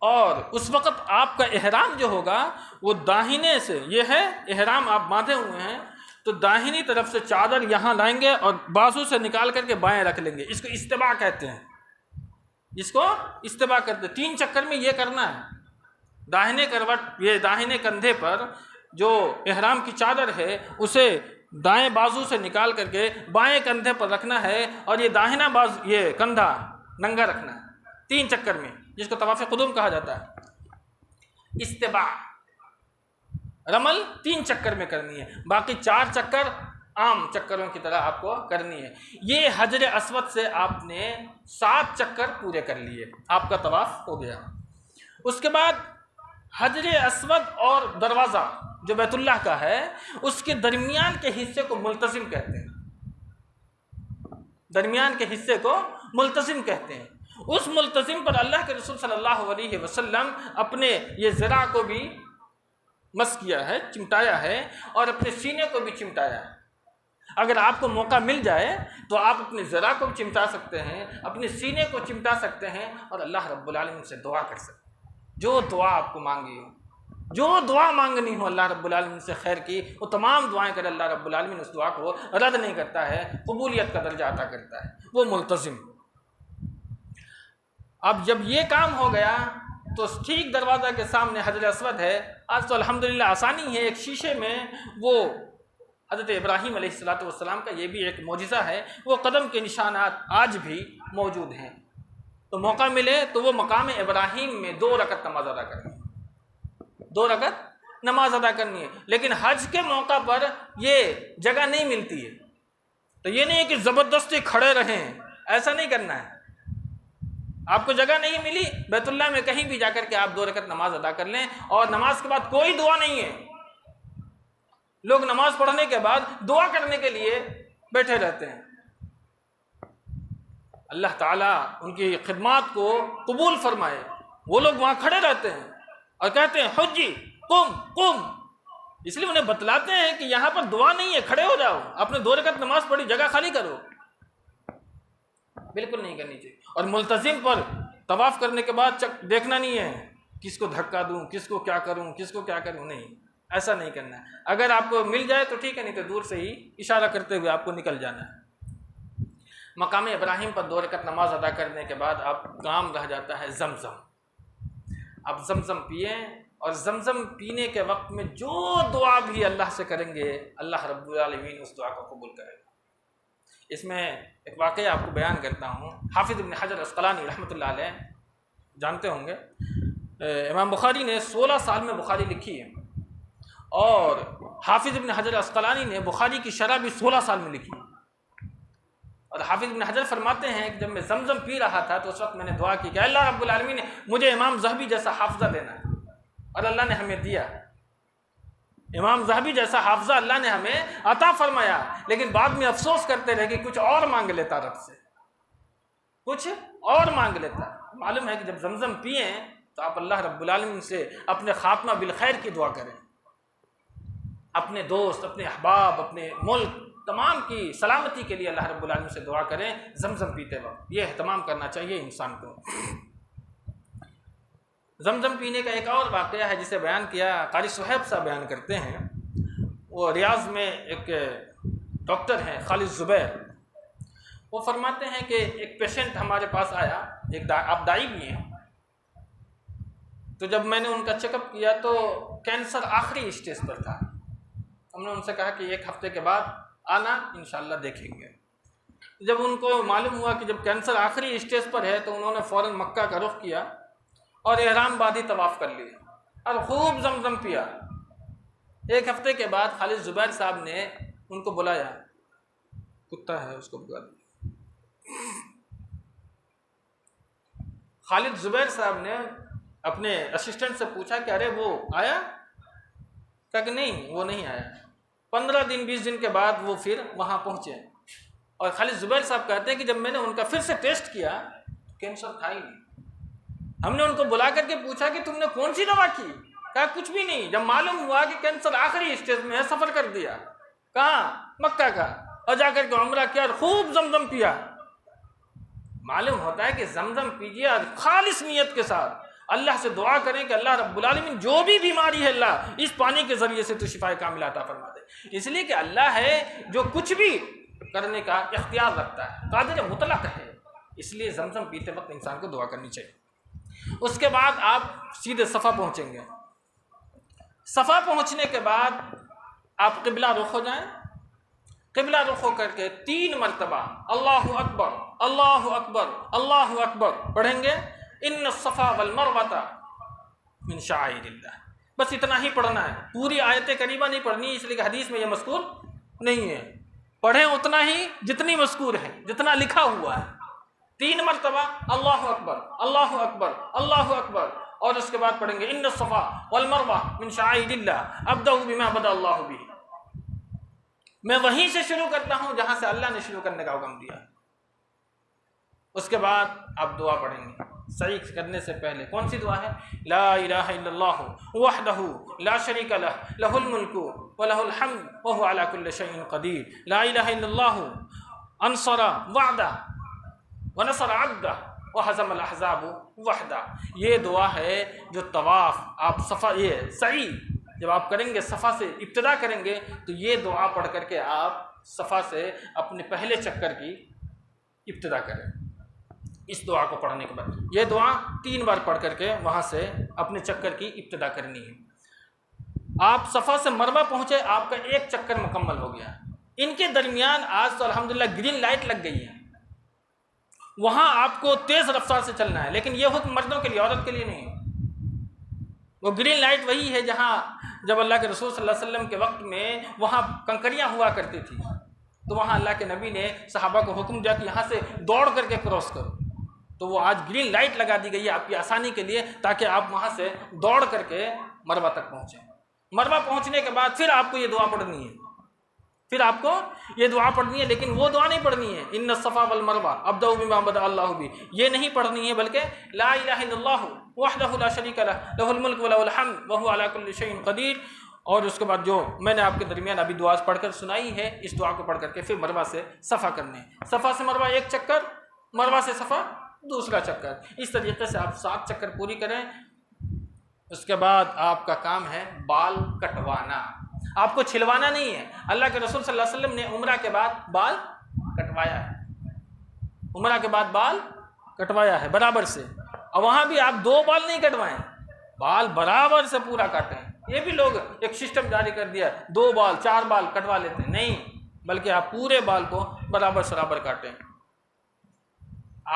اور اس وقت آپ کا احرام جو ہوگا وہ داہنے سے, یہ ہے احرام آپ باندھے ہوئے ہیں تو داہنی طرف سے چادر یہاں لائیں گے اور بازو سے نکال کر کے بائیں رکھ لیں گے. اس کو استباع کہتے ہیں, اس کو استباع کرتے ہیں. 3 چکر میں یہ کرنا ہے. داہنے کروٹ, یہ داہنے کندھے پر جو احرام کی چادر ہے اسے دائیں بازو سے نکال کر کے بائیں کندھے پر رکھنا ہے, اور یہ داہنا بازو, یہ کندھا ننگا رکھنا ہے 3 چکر میں, جس کو طواف قدوم کہا جاتا ہے. استباع رمل 3 چکر میں کرنی ہے, باقی 4 چکر عام چکروں کی طرح آپ کو کرنی ہے. یہ حجر اسود سے آپ نے 7 چکر پورے کر لیے, آپ کا طواف ہو گیا. اس کے بعد حجر اسود اور دروازہ جو بیت اللہ کا ہے اس کے درمیان کے حصے کو ملتزم کہتے ہیں, درمیان کے حصے کو ملتزم کہتے ہیں. اس ملتزم پر اللہ کے رسول صلی اللہ علیہ وسلم اپنے یہ ذرا کو بھی مس کیا ہے, چمٹایا ہے, اور اپنے سینے کو بھی چمٹایا ہے. اگر آپ کو موقع مل جائے تو آپ اپنے ذرا کو بھی چمٹا سکتے ہیں, اپنے سینے کو چمٹا سکتے ہیں, اور اللہ رب العالمین سے دعا کر سکتے ہیں. جو دعا آپ کو مانگی ہو, جو دعا مانگنی ہو اللہ رب العالمین سے خیر کی, وہ تمام دعائیں کر اللہ رب العالمین اس دعا کو رد نہیں کرتا ہے, قبولیت کا درجہ عطا کرتا ہے. وہ ملتزم. اب جب یہ کام ہو گیا تو ٹھیک دروازہ کے سامنے حجر اسود ہے. آج تو الحمدللہ آسانی ہے, ایک شیشے میں وہ حضرت ابراہیم علیہ السلام کا یہ بھی ایک معجزہ ہے, وہ قدم کے نشانات آج بھی موجود ہیں. تو موقع ملے تو وہ مقام ابراہیم میں 2 رکعت نماز ادا کرنی ہے, 2 رکعت نماز ادا کرنی ہے. لیکن حج کے موقع پر یہ جگہ نہیں ملتی ہے, تو یہ نہیں ہے کہ زبردستی کھڑے رہیں, ایسا نہیں کرنا ہے. آپ کو جگہ نہیں ملی بیت اللہ میں کہیں بھی جا کر کے آپ 2 رکعت نماز ادا کر لیں، اور نماز کے بعد کوئی دعا نہیں ہے۔ لوگ نماز پڑھنے کے بعد دعا کرنے کے لیے بیٹھے رہتے ہیں۔ اللہ تعالیٰ ان کی خدمات کو قبول فرمائے۔ وہ لوگ وہاں کھڑے رہتے ہیں اور کہتے ہیں حجی قم قم، اس لیے انہیں بتلاتے ہیں کہ یہاں پر دعا نہیں ہے، کھڑے ہو جاؤ، آپ نے 2 رکعت نماز پڑھی، جگہ خالی کرو۔ بالکل نہیں کرنی چاہیے۔ اور ملتزم پر طواف کرنے کے بعد دیکھنا نہیں ہے کس کو دھکا دوں، کس کو کیا کروں، کس کو کیا کروں، نہیں، ایسا نہیں کرنا ہے۔ اگر آپ کو مل جائے تو ٹھیک ہے، نہیں تو دور سے ہی اشارہ کرتے ہوئے آپ کو نکل جانا ہے۔ مقام ابراہیم پر 2 رکعت نماز ادا کرنے کے بعد آپ کام رہ جاتا ہے زمزم۔ آپ زمزم پئیں، اور زمزم پینے کے وقت میں جو دعا بھی اللہ سے کریں گے اللہ رب العالمین اس دعا کو قبول کرے گا۔ اس میں ایک واقعہ آپ کو بیان کرتا ہوں۔ حافظ ابن حجر عسقلانی رحمۃ اللہ علیہ، جانتے ہوں گے، امام بخاری نے 16 سال میں بخاری لکھی ہے، اور حافظ ابن حجر عسقلانی نے بخاری کی شرح بھی 16 سال میں لکھی ہے۔ اور حافظ ابن حجر فرماتے ہیں کہ جب میں زمزم پی رہا تھا تو اس وقت میں نے دعا کی کہ اللہ رب العالمین نے مجھے امام ذہبی جیسا حافظہ دینا ہے، اور اللہ نے ہمیں دیا۔ امام ذہبی جیسا حافظہ اللہ نے ہمیں عطا فرمایا، لیکن بعد میں افسوس کرتے رہے کہ کچھ اور مانگ لیتا، رب سے کچھ اور مانگ لیتا۔ معلوم ہے کہ جب زمزم پئیں تو آپ اللہ رب العالمین سے اپنے خاتمہ بالخیر کی دعا کریں، اپنے دوست، اپنے احباب، اپنے ملک تمام کی سلامتی کے لیے اللہ رب العالمین سے دعا کریں زمزم پیتے وقت۔ یہ اہتمام کرنا چاہیے انسان کو۔ زمزم پینے کا ایک اور واقعہ ہے جسے بیان کیا قاری صہیب صاحب بیان کرتے ہیں۔ وہ ریاض میں ایک ڈاکٹر ہیں خالد زبیر، وہ فرماتے ہیں کہ ایک پیشنٹ ہمارے پاس آیا، آپ دائی بھی ہیں، تو جب میں نے ان کا چیک اپ کیا تو کینسر آخری اسٹیج پر تھا۔ ہم نے ان سے کہا کہ 1 ہفتے کے بعد آنا، انشاءاللہ دیکھیں گے۔ جب ان کو معلوم ہوا کہ جب کینسر آخری اسٹیج پر ہے تو انہوں نے فوراً مکہ کا رخ کیا اور احرام بادی طواف کر لیا اور خوب زمزم پیا۔ 1 ہفتے کے بعد خالد زبیر صاحب نے ان کو بلایا، کتا ہے اس کو بلا دیا۔ خالد زبیر صاحب نے اپنے اسسٹنٹ سے پوچھا کہ ارے وہ آیا؟ کہا کہ نہیں، وہ نہیں آیا۔ 15 دن 20 دن کے بعد وہ پھر وہاں پہنچے، اور خالد زبیر صاحب کہتے ہیں کہ جب میں نے ان کا پھر سے ٹیسٹ کیا کینسر تھا ہی نہیں۔ ہم نے ان کو بلا کر کے پوچھا کہ تم نے کون سی دوا کی؟ کہا کچھ بھی نہیں۔ جب معلوم ہوا کہ کینسر آخری اسٹیج میں ہے، سفر کر دیا، کہاں؟ مکہ کا، اور جا کر کے عمرہ کیا اور خوب زمزم پیا۔ معلوم ہوتا ہے کہ زمزم پیجیے اور خالص نیت کے ساتھ اللہ سے دعا کریں کہ اللہ رب العالمین جو بھی بیماری ہے اللہ اس پانی کے ذریعے سے تو شفا کاملہ عطا فرما دے۔ اس لیے کہ اللہ ہے جو کچھ بھی کرنے کا اختیار رکھتا ہے، قادر مطلق ہے، اس لیے زمزم پیتے وقت انسان کو دعا کرنی چاہیے۔ اس کے بعد آپ سیدھے صفا پہنچیں گے۔ صفا پہنچنے کے بعد آپ قبلہ رخ ہو جائیں، قبلہ رخ ہو کر کے 3 مرتبہ اللہ اکبر اللہ اکبر اللہ اکبر پڑھیں گے۔ ان الصفا والمروۃ من شعائر اللہ، بس اتنا ہی پڑھنا ہے، پوری آیت کریمہ نہیں پڑھنی، اس لیے کہ حدیث میں یہ مذکور نہیں ہے۔ پڑھیں اتنا ہی جتنی مذکور ہے، جتنا لکھا ہوا ہے۔ 3 مرتبہ اللہ اکبر اللہ اکبر اللہ اکبر، اور اس کے بعد پڑھیں گے ان الصفا والمروہ من شعائر اللہ ابدأ بما بدأ اللہ بہ۔ میں وہیں سے شروع کرتا ہوں جہاں سے اللہ نے شروع کرنے کا حکم دیا۔ اس کے بعد آپ دعا پڑھیں گے سعی کرنے سے پہلے۔ کون سی دعا ہے؟ لا الہ الا اللہ وحدہ لا شریک لہ لہ الملک ولہ الحمد وہو علی کل شیء قدیر، لا الہ الا اللہ انصر وعدہ ونصر عبدہ وہزم الاحزاب وحدہ۔ یہ دعا ہے جو طواف آپ صفا، یہ سعی جب آپ کریں گے صفا سے ابتدا کریں گے تو یہ دعا پڑھ کر کے آپ صفا سے اپنے پہلے چکر کی ابتدا کریں۔ اس دعا کو پڑھنے کے بعد یہ دعا 3 بار پڑھ کر کے وہاں سے اپنے چکر کی ابتدا کرنی ہے۔ آپ صفا سے مروہ پہنچے، آپ کا 1 چکر مکمل ہو گیا۔ ان کے درمیان آج تو الحمدللہ گرین لائٹ لگ گئی ہے، وہاں آپ کو تیز رفتار سے چلنا ہے، لیکن یہ حکم مردوں کے لیے، عورت کے لیے نہیں۔ وہ گرین لائٹ وہی ہے جہاں جب اللہ کے رسول صلی اللہ علیہ وسلم کے وقت میں وہاں کنکریاں ہوا کرتی تھی، تو وہاں اللہ کے نبی نے صحابہ کو حکم دیا کہ یہاں سے دوڑ کر کے کراس کرو، تو وہ آج گرین لائٹ لگا دی گئی ہے آپ کی آسانی کے لیے، تاکہ آپ وہاں سے دوڑ کر کے مروہ تک پہنچیں۔ مروہ پہنچنے کے بعد پھر آپ کو یہ دعا پڑھنی ہے، لیکن وہ دعا نہیں پڑھنی ہے ان الصفا والمروہ ابدأ بما بدأ اللہ بھی، یہ نہیں پڑھنی ہے، بلکہ لا الہ الا اللہ وحدہ لا شریک لہ لہ الملک ولہ الحمد وہو علی کل شیء قدیر۔ اور اس کے بعد جو میں نے آپ کے درمیان ابھی دعا پڑھ کر سنائی ہے، اس دعا کو پڑھ کر کے پھر مروہ سے صفا کرنے، صفا سے مروہ ایک چکر، مروہ سے صفا دوسرا چکر، اس طریقے سے آپ 7 چکر پوری کریں۔ اس کے بعد آپ کا کام ہے بال کٹوانا، آپ کو چھلوانا نہیں ہے۔ اللہ کے رسول صلی اللہ علیہ وسلم نے عمرہ کے بعد بال کٹوایا ہے، عمرہ کے بعد بال کٹوایا ہے برابر سے، اور وہاں بھی آپ 2 بال نہیں کٹوائیں، بال برابر سے پورا کاٹیں۔ یہ بھی لوگ ایک سسٹم جاری کر دیا، 2 بال 4 بال کٹوا لیتے ہیں، نہیں، بلکہ آپ پورے بال کو برابر سرابر کاٹیں۔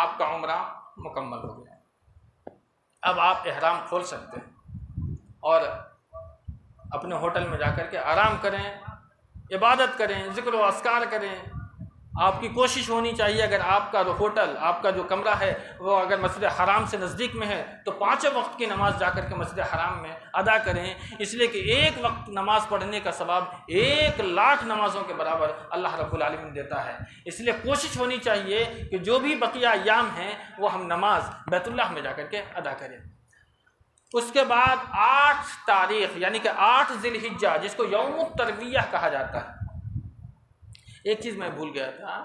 آپ کا عمرہ مکمل ہو گیا۔ اب آپ احرام کھول سکتے ہیں اور اپنے ہوٹل میں جا کر کے آرام کریں، عبادت کریں، ذکر و اذکار کریں۔ آپ کی کوشش ہونی چاہیے، اگر آپ کا ہوٹل، آپ کا جو کمرہ ہے وہ اگر مسجد حرام سے نزدیک میں ہے تو 5 وقت کی نماز جا کر کے مسجد حرام میں ادا کریں، اس لیے کہ 1 وقت نماز پڑھنے کا ثواب 1,00,000 نمازوں کے برابر اللہ رب العالمین دیتا ہے۔ اس لیے کوشش ہونی چاہیے کہ جو بھی بقیہ ایام ہیں وہ ہم نماز بیت اللہ میں جا کر کے ادا کریں۔ اس کے بعد 8 تاریخ یعنی کہ 8 ذی الحجہ، جس کو یوم الترویہ کہا جاتا ہے۔ ایک چیز میں بھول گیا تھا،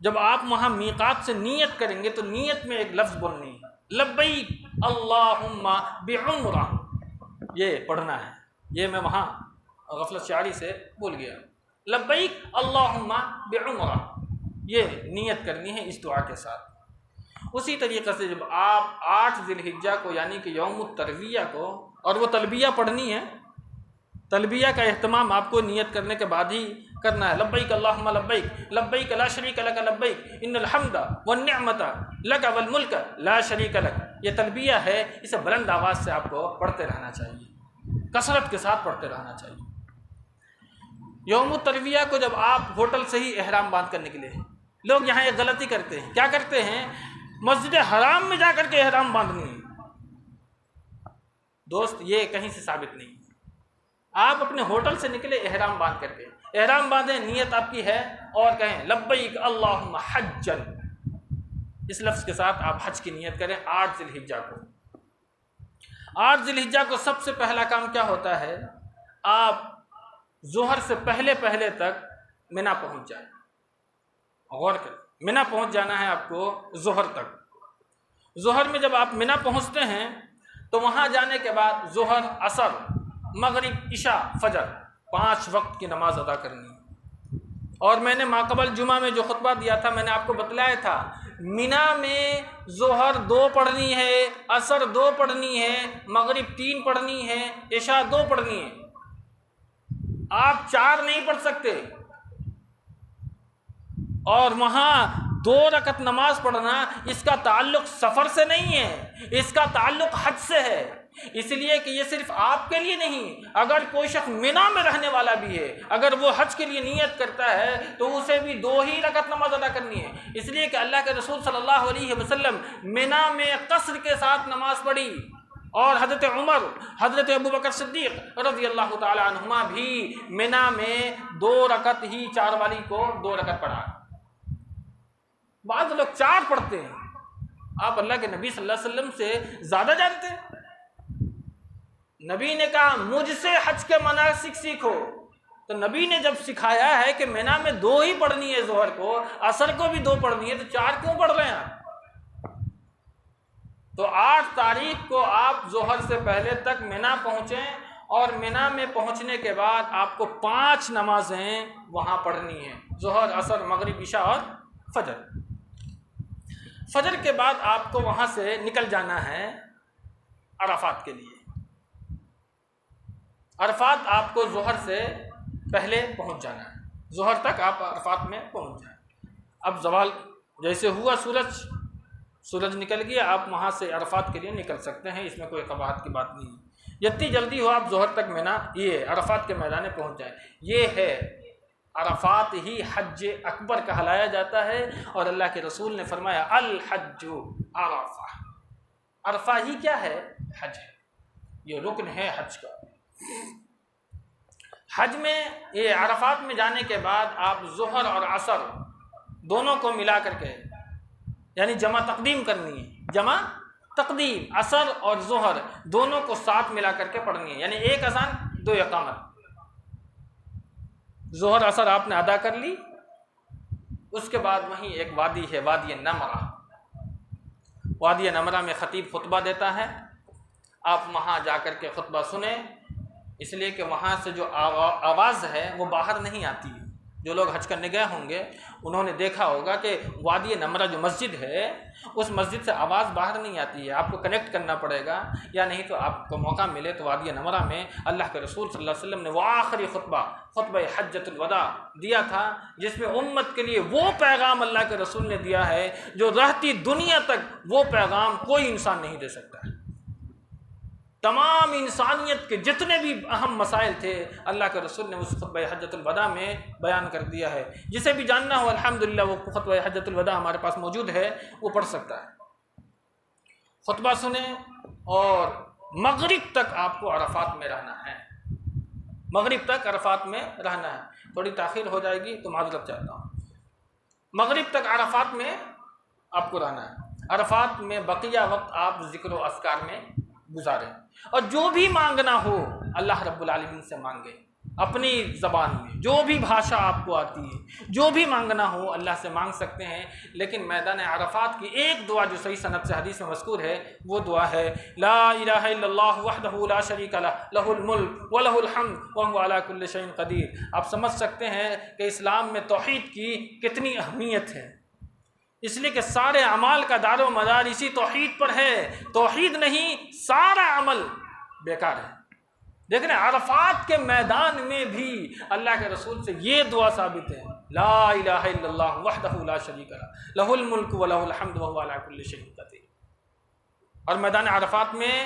جب آپ وہاں میقات سے نیت کریں گے تو نیت میں ایک لفظ بولنی ہے، لبیک اللہم بعمرہ، یہ پڑھنا ہے۔ یہ میں وہاں غفلت شعاری سے بھول گیا، لبیک اللہم بعمرہ، یہ نیت کرنی ہے اس دعا کے ساتھ۔ اسی طریقے سے جب آپ 8 ذی الحجہ کو یعنی کہ یوم الترویہ کو، اور وہ تلبیہ پڑھنی ہے، تلبیہ کا اہتمام آپ کو نیت کرنے کے بعد ہی کرنا ہے، لبیک اللہم لبیک لبیک لا شریک لک لبیک ان الحمد والنعمت لک والملک لا شریک لک، یہ تلبیہ ہے، اسے بلند آواز سے آپ کو پڑھتے رہنا چاہیے، کثرت کے ساتھ پڑھتے رہنا چاہیے۔ یوم الترویہ کو جب آپ ہوٹل سے ہی احرام باندھ کر نکلے، لوگ یہاں ایک غلطی کرتے ہیں، کیا کرتے ہیں؟ مسجد حرام میں جا کر کے احرام باندھنی ہے۔ دوست یہ کہیں سے ثابت نہیں ہے۔ آپ اپنے ہوٹل سے نکلے احرام باندھ کر کے، احرام باندھیں، نیت آپ کی ہے، اور کہیں لبیک اللہم حجا، اس لفظ کے ساتھ آپ حج کی نیت کریں 8 ذی الحجہ کو۔ 8 ذی الحجہ کو سب سے پہلا کام کیا ہوتا ہے؟ آپ ظہر سے پہلے تک منا پہنچ جائیں۔ غور کریں، منا پہنچ جانا ہے آپ کو ظہر تک۔ ظہر میں جب آپ منا پہنچتے ہیں تو وہاں جانے کے بعد ظہر، عصر، مغرب، عشاء، فجر 5 وقت کی نماز ادا کرنی ہے۔ اور میں نے ماقبل جمعہ میں جو خطبہ دیا تھا میں نے آپ کو بتلایا تھا، منا میں ظہر 2 پڑھنی ہے، عصر 2 پڑھنی ہے، مغرب 3 پڑھنی ہے، عشاء 2 پڑھنی ہے، آپ 4 نہیں پڑھ سکتے۔ اور وہاں 2 رکعت نماز پڑھنا، اس کا تعلق سفر سے نہیں ہے، اس کا تعلق حج سے ہے، اس لیے کہ یہ صرف آپ کے لیے نہیں، اگر کوئی شخص منا میں رہنے والا بھی ہے، اگر وہ حج کے لیے نیت کرتا ہے تو اسے بھی 2 ہی رکعت نماز ادا کرنی ہے، اس لیے کہ اللہ کے رسول صلی اللہ علیہ وسلم منا میں قصر کے ساتھ نماز پڑھی، اور حضرت عمر، حضرت ابوبکر صدیق رضی اللہ تعالی عنہما بھی منا میں 2 رکعت ہی 4 والی کو 2 رکعت پڑھا۔ بعض لوگ 4 پڑھتے ہیں۔ آپ اللہ کے نبی صلی اللہ علیہ وسلم سے زیادہ جانتے ہیں؟ نبی نے کہا مجھ سے حج کے مناسک سیکھو، تو نبی نے جب سکھایا ہے کہ منا میں 2 ہی پڑھنی ہے، ظہر کو، عصر کو بھی 2 پڑھنی ہے، تو 4 کیوں پڑھ رہے ہیں آپ؟ تو 8 تاریخ کو آپ ظہر سے پہلے تک منا پہنچیں، اور منا میں پہنچنے کے بعد آپ کو 5 نمازیں وہاں پڑھنی ہیں، ظہر، عصر، مغرب، عشاء اور فجر۔ فجر کے بعد آپ کو وہاں سے نکل جانا ہے عرفات کے لیے۔ عرفات آپ کو ظہر سے پہلے پہنچ جانا ہے، ظہر تک آپ عرفات میں پہنچ جائیں۔ اب زوال جیسے ہوا، سورج نکل گیا، آپ وہاں سے عرفات کے لیے نکل سکتے ہیں، اس میں کوئی قباحت کی بات نہیں ہے۔ جتنی جلدی ہو آپ ظہر تک منا، یہ عرفات کے میدان میں پہنچ جائیں۔ یہ ہے عرفات ہی حج اکبر کہلایا جاتا ہے، اور اللہ کے رسول نے فرمایا الحج عرفہ، عرفہ ہی کیا ہے؟ حج ہے، یہ رکن ہے حج کا۔ حج میں یہ عرفات میں جانے کے بعد آپ ظہر اور عصر دونوں کو ملا کر کے، یعنی جمع تقدیم کرنی ہے، جمع تقدیم، عصر اور ظہر دونوں کو ساتھ ملا کر کے پڑھنی ہے، یعنی ایک اذان دو اقامت۔ ظہر عصر آپ نے ادا کر لی، اس کے بعد وہیں ایک وادی ہے، وادی نمرہ۔ وادی نمرہ میں خطیب خطبہ دیتا ہے، آپ وہاں جا کر کے خطبہ سنیں، اس لیے کہ وہاں سے جو آواز ہے وہ باہر نہیں آتی ہے۔ جو لوگ حج کرنے گئے ہوں گے انہوں نے دیکھا ہوگا کہ وادی نمرہ جو مسجد ہے اس مسجد سے آواز باہر نہیں آتی ہے، آپ کو کنیکٹ کرنا پڑے گا، یا نہیں تو آپ کو موقع ملے تو وادی نمرہ میں اللہ کے رسول صلی اللہ علیہ وسلم نے وہ آخری خطبہ حجۃ الوداع دیا تھا، جس میں امت کے لیے وہ پیغام اللہ کے رسول نے دیا ہے جو رہتی دنیا تک وہ پیغام کوئی انسان نہیں دے سکتا ہے۔ تمام انسانیت کے جتنے بھی اہم مسائل تھے اللہ کے رسول نے اس خطبہ حجۃ الوداع میں بیان کر دیا ہے۔ جسے بھی جاننا ہو الحمدللہ وہ خطبہ حجۃ الوداع ہمارے پاس موجود ہے، وہ پڑھ سکتا ہے۔ خطبہ سنیں اور مغرب تک آپ کو عرفات میں رہنا ہے، مغرب تک عرفات میں رہنا ہے۔ تھوڑی تاخیر ہو جائے گی تو معذرت چاہتا ہوں۔ مغرب تک عرفات میں آپ کو رہنا ہے۔ عرفات میں بقیہ وقت آپ ذکر و اذکار میں گزاریں، اور جو بھی مانگنا ہو اللہ رب العالمین سے مانگے، اپنی زبان میں جو بھی بھاشا آپ کو آتی ہے، جو بھی مانگنا ہو اللہ سے مانگ سکتے ہیں۔ لیکن میدان عرفات کی ایک دعا جو صحیح سند سے حدیث میں مذکور ہے وہ دعا ہے لا الہ الا اللہ وحدہ لا شریک لہ لہ الملک ولہ الحمد وہو علی کل شیء قدیر۔ آپ سمجھ سکتے ہیں کہ اسلام میں توحید کی کتنی اہمیت ہے، اس لیے کہ سارے اعمال کا دار و مدار اسی توحید پر ہے۔ توحید نہیں سارا عمل بیکار ہے۔ دیکھیں عرفات کے میدان میں بھی اللہ کے رسول سے یہ دعا ثابت ہے لا الہ الا اللہ وحدہ لا شریک لہ لہ الملک ولہ الحمد وہو علی کل شیء قدیر۔ اور میدان عرفات میں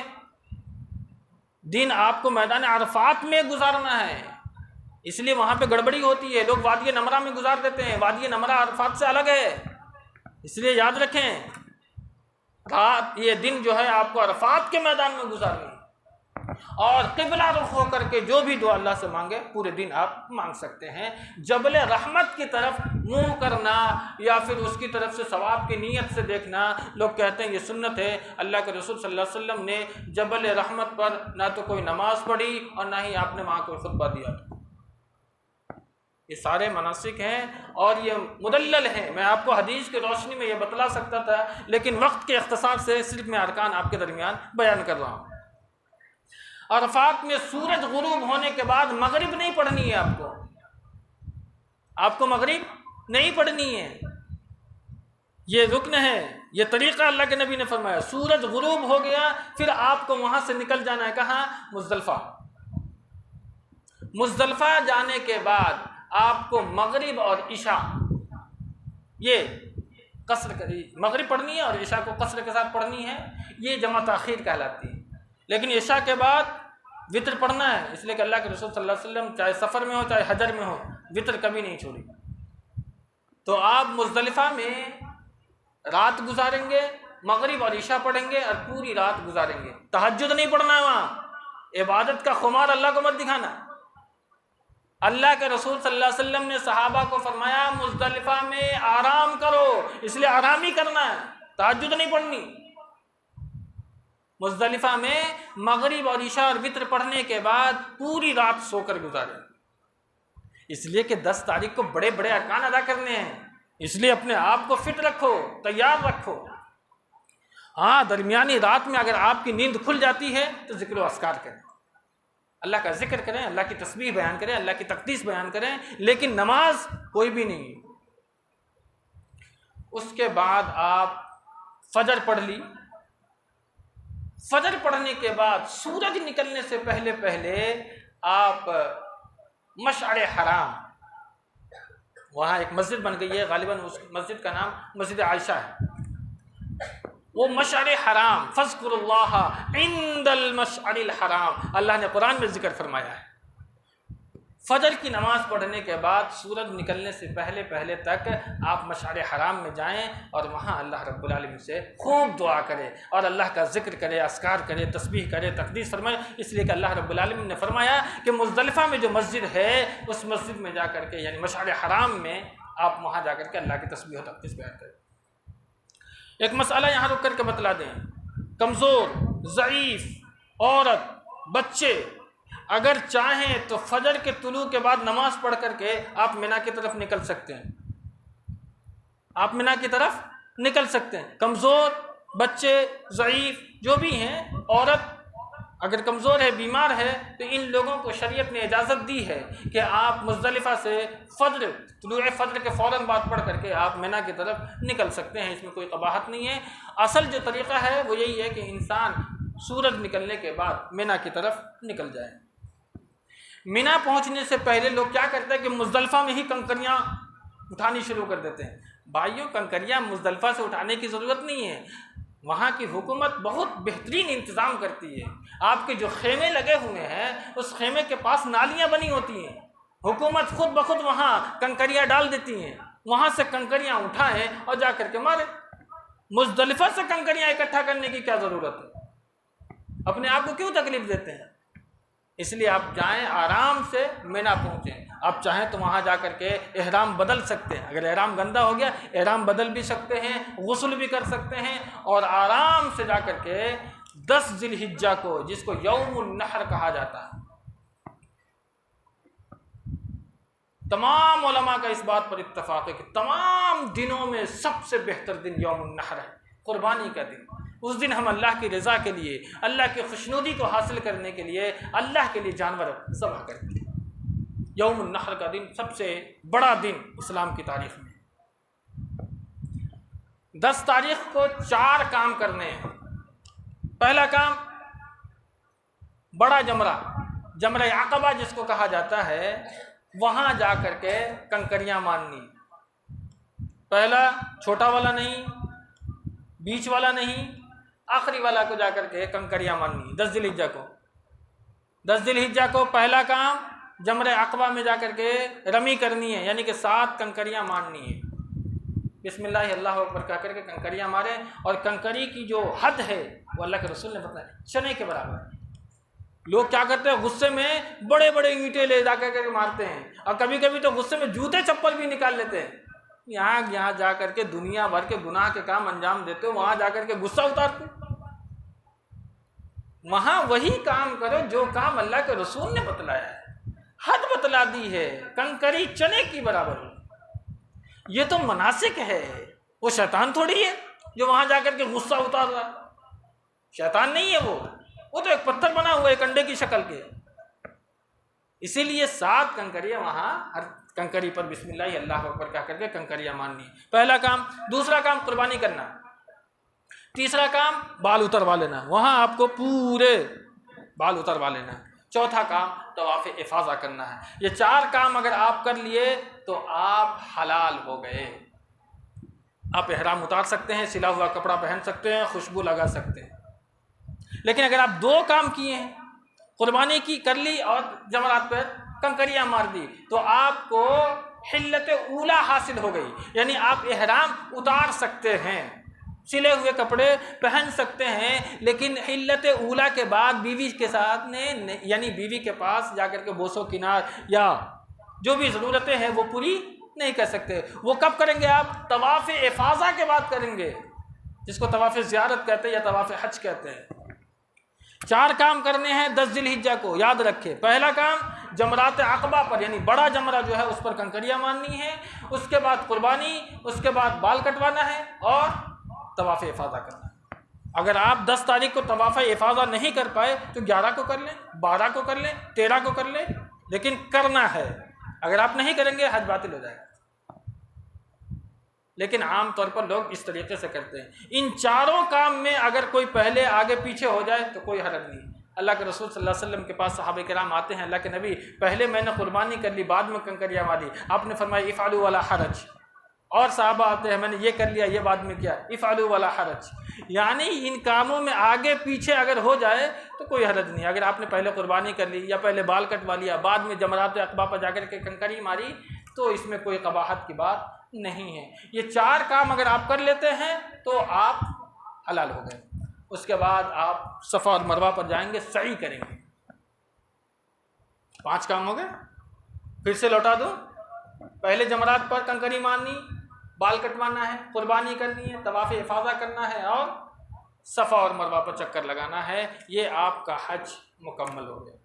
دن آپ کو میدان عرفات میں گزارنا ہے، اس لیے وہاں پہ گڑبڑی ہوتی ہے، لوگ وادی نمرہ میں گزار دیتے ہیں۔ وادی نمرہ عرفات سے الگ ہے، اس لیے یاد رکھیں رات یہ دن جو ہے آپ کو عرفات کے میدان میں گزارنی، اور قبلہ رخ ہو کر کے جو بھی دعا اللہ سے مانگے پورے دن آپ مانگ سکتے ہیں۔ جبل رحمت کی طرف منہ کرنا یا پھر اس کی طرف سے ثواب کی نیت سے دیکھنا، لوگ کہتے ہیں یہ سنت ہے۔ اللہ کے رسول صلی اللہ علیہ وسلم نے جبل رحمت پر نہ تو کوئی نماز پڑھی اور نہ ہی آپ نے وہاں کوئی خطبہ دیا۔ یہ سارے مناسک ہیں اور یہ مدلل ہیں، میں آپ کو حدیث کی روشنی میں یہ بتلا سکتا تھا، لیکن وقت کے اختصار سے صرف میں ارکان آپ کے درمیان بیان کر رہا ہوں۔ عرفات میں سورج غروب ہونے کے بعد مغرب نہیں پڑھنی ہے، آپ کو مغرب نہیں پڑھنی ہے، یہ رکن ہے، یہ طریقہ اللہ کے نبی نے فرمایا۔ سورج غروب ہو گیا پھر آپ کو وہاں سے نکل جانا ہے، کہاں؟ مزدلفہ۔ مزدلفہ جانے کے بعد آپ کو مغرب اور عشاء یہ قصر مغرب پڑھنی ہے اور عشاء کو قصر کے ساتھ پڑھنی ہے، یہ جمع تاخیر کہلاتی ہے۔ لیکن عشاء کے بعد وطر پڑھنا ہے، اس لیے کہ اللہ کے رسول صلی اللہ علیہ وسلم چاہے سفر میں ہو چاہے حضر میں ہو وطر کبھی نہیں چھوڑی۔ تو آپ مزدلفہ میں رات گزاریں گے، مغرب اور عشاء پڑھیں گے اور پوری رات گزاریں گے۔ تہجد نہیں پڑھنا ہے، وہاں عبادت کا خمار اللہ کو مت دکھانا۔ اللہ کے رسول صلی اللہ علیہ وسلم نے صحابہ کو فرمایا مزدلفہ میں آرام کرو، اس لیے آرام ہی کرنا ہے، تہجد نہیں پڑھنی۔ مزدلفہ میں مغرب اور عشاء اور وطر پڑھنے کے بعد پوری رات سو کر گزاریں، اس لیے کہ 10 تاریخ کو بڑے بڑے ارکان ادا کرنے ہیں، اس لیے اپنے آپ کو فٹ رکھو، تیار رکھو۔ ہاں درمیانی رات میں اگر آپ کی نیند کھل جاتی ہے تو ذکر و اذکار کریں، اللہ کا ذکر کریں، اللہ کی تسبیح بیان کریں، اللہ کی تقدیس بیان کریں، لیکن نماز کوئی بھی نہیں۔ اس کے بعد آپ فجر پڑھ لی، فجر پڑھنے کے بعد سورج نکلنے سے پہلے پہلے آپ مشعر حرام، وہاں ایک مسجد بن گئی ہے، غالباً اس مسجد کا نام مسجد عائشہ ہے، وہ مشعر حرام فاذکر اللہ عند المشعر الحرام، اللہ نے قرآن میں ذکر فرمایا ہے۔ فجر کی نماز پڑھنے کے بعد سورج نکلنے سے پہلے تک آپ مشعر حرام میں جائیں اور وہاں اللہ رب العالمین سے خوب دعا کریں اور اللہ کا ذکر کرے، اذکار کرے، تسبیح کرے، تقدیس فرمائے، اس لیے کہ اللہ رب العالمین نے فرمایا کہ مزدلفہ میں جو مسجد ہے اس مسجد میں جا کر کے یعنی مشعر حرام میں آپ وہاں جا کر کے اللہ کی تسبیح و تقدیس بیان کریں۔ ایک مسئلہ یہاں رک کر کے بتلا دیں، کمزور، ضعیف، عورت، بچے اگر چاہیں تو فجر کے طلوع کے بعد نماز پڑھ کر کے آپ مینا کی طرف نکل سکتے ہیں، آپ مینا کی طرف نکل سکتے ہیں۔ کمزور، بچے، ضعیف جو بھی ہیں، عورت اگر کمزور ہے، بیمار ہے، تو ان لوگوں کو شریعت نے اجازت دی ہے کہ آپ مزدلفہ سے طلوع فجر کے فوراً بعد پڑھ کر کے آپ مینا کی طرف نکل سکتے ہیں، اس میں کوئی قباحت نہیں ہے۔ اصل جو طریقہ ہے وہ یہی ہے کہ انسان سورج نکلنے کے بعد مینا کی طرف نکل جائے۔ مینا پہنچنے سے پہلے لوگ کیا کرتے ہیں کہ مزدلفہ میں ہی کنکریاں اٹھانی شروع کر دیتے ہیں۔ بھائیوں، کنکریاں مزدلفہ سے اٹھانے کی ضرورت نہیں ہے، وہاں کی حکومت بہت بہترین انتظام کرتی ہے۔ آپ کے جو خیمے لگے ہوئے ہیں اس خیمے کے پاس نالیاں بنی ہوتی ہیں، حکومت خود بخود وہاں کنکریاں ڈال دیتی ہیں، وہاں سے کنکریاں اٹھائیں اور جا کر کے ماریں۔ مزدلفہ سے کنکریاں اکٹھا کرنے کی کیا ضرورت ہے؟ اپنے آپ کو کیوں تکلیف دیتے ہیں؟ اس لیے آپ جائیں، آرام سے مینا پہنچیں۔ آپ چاہیں تو وہاں جا کر کے احرام بدل سکتے ہیں، اگر احرام گندا ہو گیا احرام بدل بھی سکتے ہیں، غسل بھی کر سکتے ہیں، اور آرام سے جا کر کے 10 ذی الحجہ کو، جس کو یوم النحر کہا جاتا ہے، تمام علماء کا اس بات پر اتفاق ہے کہ تمام دنوں میں سب سے بہتر دن یوم النحر ہے، قربانی کا دن۔ اس دن ہم اللہ کی رضا کے لیے، اللہ کی خوشنودی کو حاصل کرنے کے لیے اللہ کے لیے جانور ذبح کرتے ہیں۔ یوم النحر کا دن سب سے بڑا دن اسلام کی تاریخ میں۔ 10 تاریخ کو 4 کام کرنے ہیں۔ پہلا کام، بڑا جمرہ عقبہ جس کو کہا جاتا ہے، وہاں جا کر کے کنکریاں مارنی۔ پہلا چھوٹا والا نہیں، بیچ والا نہیں، آخری والا کو جا کر کے کنکریاں مارنی 10 ذی الحجہ کو۔ 10 ذی الحجہ کو پہلا کام جمرہ عقبہ میں جا کر کے رمی کرنی ہے، یعنی کہ 7 کنکریاں مارنی ہے۔ بسم اللہ اللہ اکبر کہہ کر کے کنکریاں ماریں، اور کنکری کی جو حد ہے وہ اللہ کے رسول نے بتایا چنے کے برابر ہے۔ لوگ کیا کرتے ہیں، غصے میں بڑے بڑے اینٹیں لے جا کر کے مارتے ہیں، اور کبھی کبھی تو غصے میں جوتے چپل بھی نکال لیتے ہیں۔ یہاں جا کر کے دنیا بھر کے گناہ کے کام انجام دیتے ہو، وہاں جا کر کے غصہ اتارتے۔ وہاں وہی کام کرو جو کام اللہ کے رسول نے بتلایا ہے، حد بتلا دی ہے، کنکری چنے کی برابر ہو۔ یہ تو مناسک ہے، وہ شیطان تھوڑی ہے جو وہاں جا کر کے غصہ اتار رہا ہے، شیطان نہیں ہے وہ تو ایک پتھر بنا ہوا ہے ایک انڈے کی شکل کے۔ اسی لیے 7 کنکریاں وہاں، ہر کنکری پر بسم اللہ اللہ اکبر کہہ کر کے کنکریاں مارنی، پہلا کام۔ دوسرا کام قربانی کرنا۔ تیسرا کام بال اتروا لینا، وہاں آپ کو پورے بال اتروا لینا۔ چوتھا کام طواف افاضہ کرنا ہے۔ یہ 4 کام اگر آپ کر لیے تو آپ حلال ہو گئے۔ آپ احرام اتار سکتے ہیں، سلا ہوا کپڑا پہن سکتے ہیں، خوشبو لگا سکتے ہیں۔ لیکن اگر آپ 2 کام کیے ہیں، قربانی کی کر لی اور جمرات پر کنکریاں مار دی، تو آپ کو حلت اولا حاصل ہو گئی، یعنی آپ احرام اتار سکتے ہیں، سلے ہوئے کپڑے پہن سکتے ہیں، لیکن حلت اولا کے بعد بیوی کے ساتھ یعنی بیوی کے پاس جا کر کے بوس و کنار یا جو بھی ضرورتیں ہیں وہ پوری نہیں کر سکتے۔ وہ کب کریں گے؟ آپ طواف افاضہ کے بعد کریں گے، جس کو طواف زیارت کہتے ہیں یا طواف حج کہتے ہیں۔ 4 کام کرنے ہیں 10 ذی الحجہ کو، یاد رکھے۔ پہلا کام جمرات عقبہ پر، یعنی بڑا جمرہ جو ہے اس پر کنکریاں مارنی ہے، اس کے بعد قربانی، اس کے بعد بال کٹوانا ہے اور طواف افاضہ کرنا ہے۔ اگر آپ 10 تاریخ کو طواف افاضہ نہیں کر پائے تو 11 کو کر لیں، 12 کو کر لیں، 13 کو کر لیں، لیکن کرنا ہے۔ اگر آپ نہیں کریں گے حج باطل ہو جائے گا۔ لیکن عام طور پر لوگ اس طریقے سے کرتے ہیں۔ ان 4 کام میں اگر کوئی پہلے آگے پیچھے ہو جائے تو کوئی حرج نہیں۔ اللہ کے رسول صلی اللہ علیہ وسلم کے پاس صحابہ کرام آتے ہیں، اللہ کے نبی پہلے میں نے قربانی کر لی، بعد میں کنکریاں ماری۔ آپ نے فرمایا افعلوا ولا حرج، اور صحابہ آتے ہیں میں نے یہ کر لیا یہ بعد میں کیا، افعلوا ولا حرج، یعنی ان کاموں میں آگے پیچھے اگر ہو جائے تو کوئی حرج نہیں. اگر آپ نے پہلے قربانی کر لی یا پہلے بال کٹوا لیا بعد میں جمرات عقبہ پر جا کر کے کنکری ماری تو اس میں کوئی قباحت کی بات نہیں ہے. یہ 4 کام اگر آپ کر لیتے ہیں تو آپ حلال ہو گئے. اس کے بعد آپ صفا اور مروہ پر جائیں گے، سعی کریں گے. 5 کام ہو گئے. پھر سے لوٹا دوں، پہلے جمرات پر کنکری مارنی، بال کٹوانا ہے، قربانی کرنی ہے، طواف افاضہ کرنا ہے اور صفا اور مروہ پر چکر لگانا ہے. یہ آپ کا حج مکمل ہو گیا.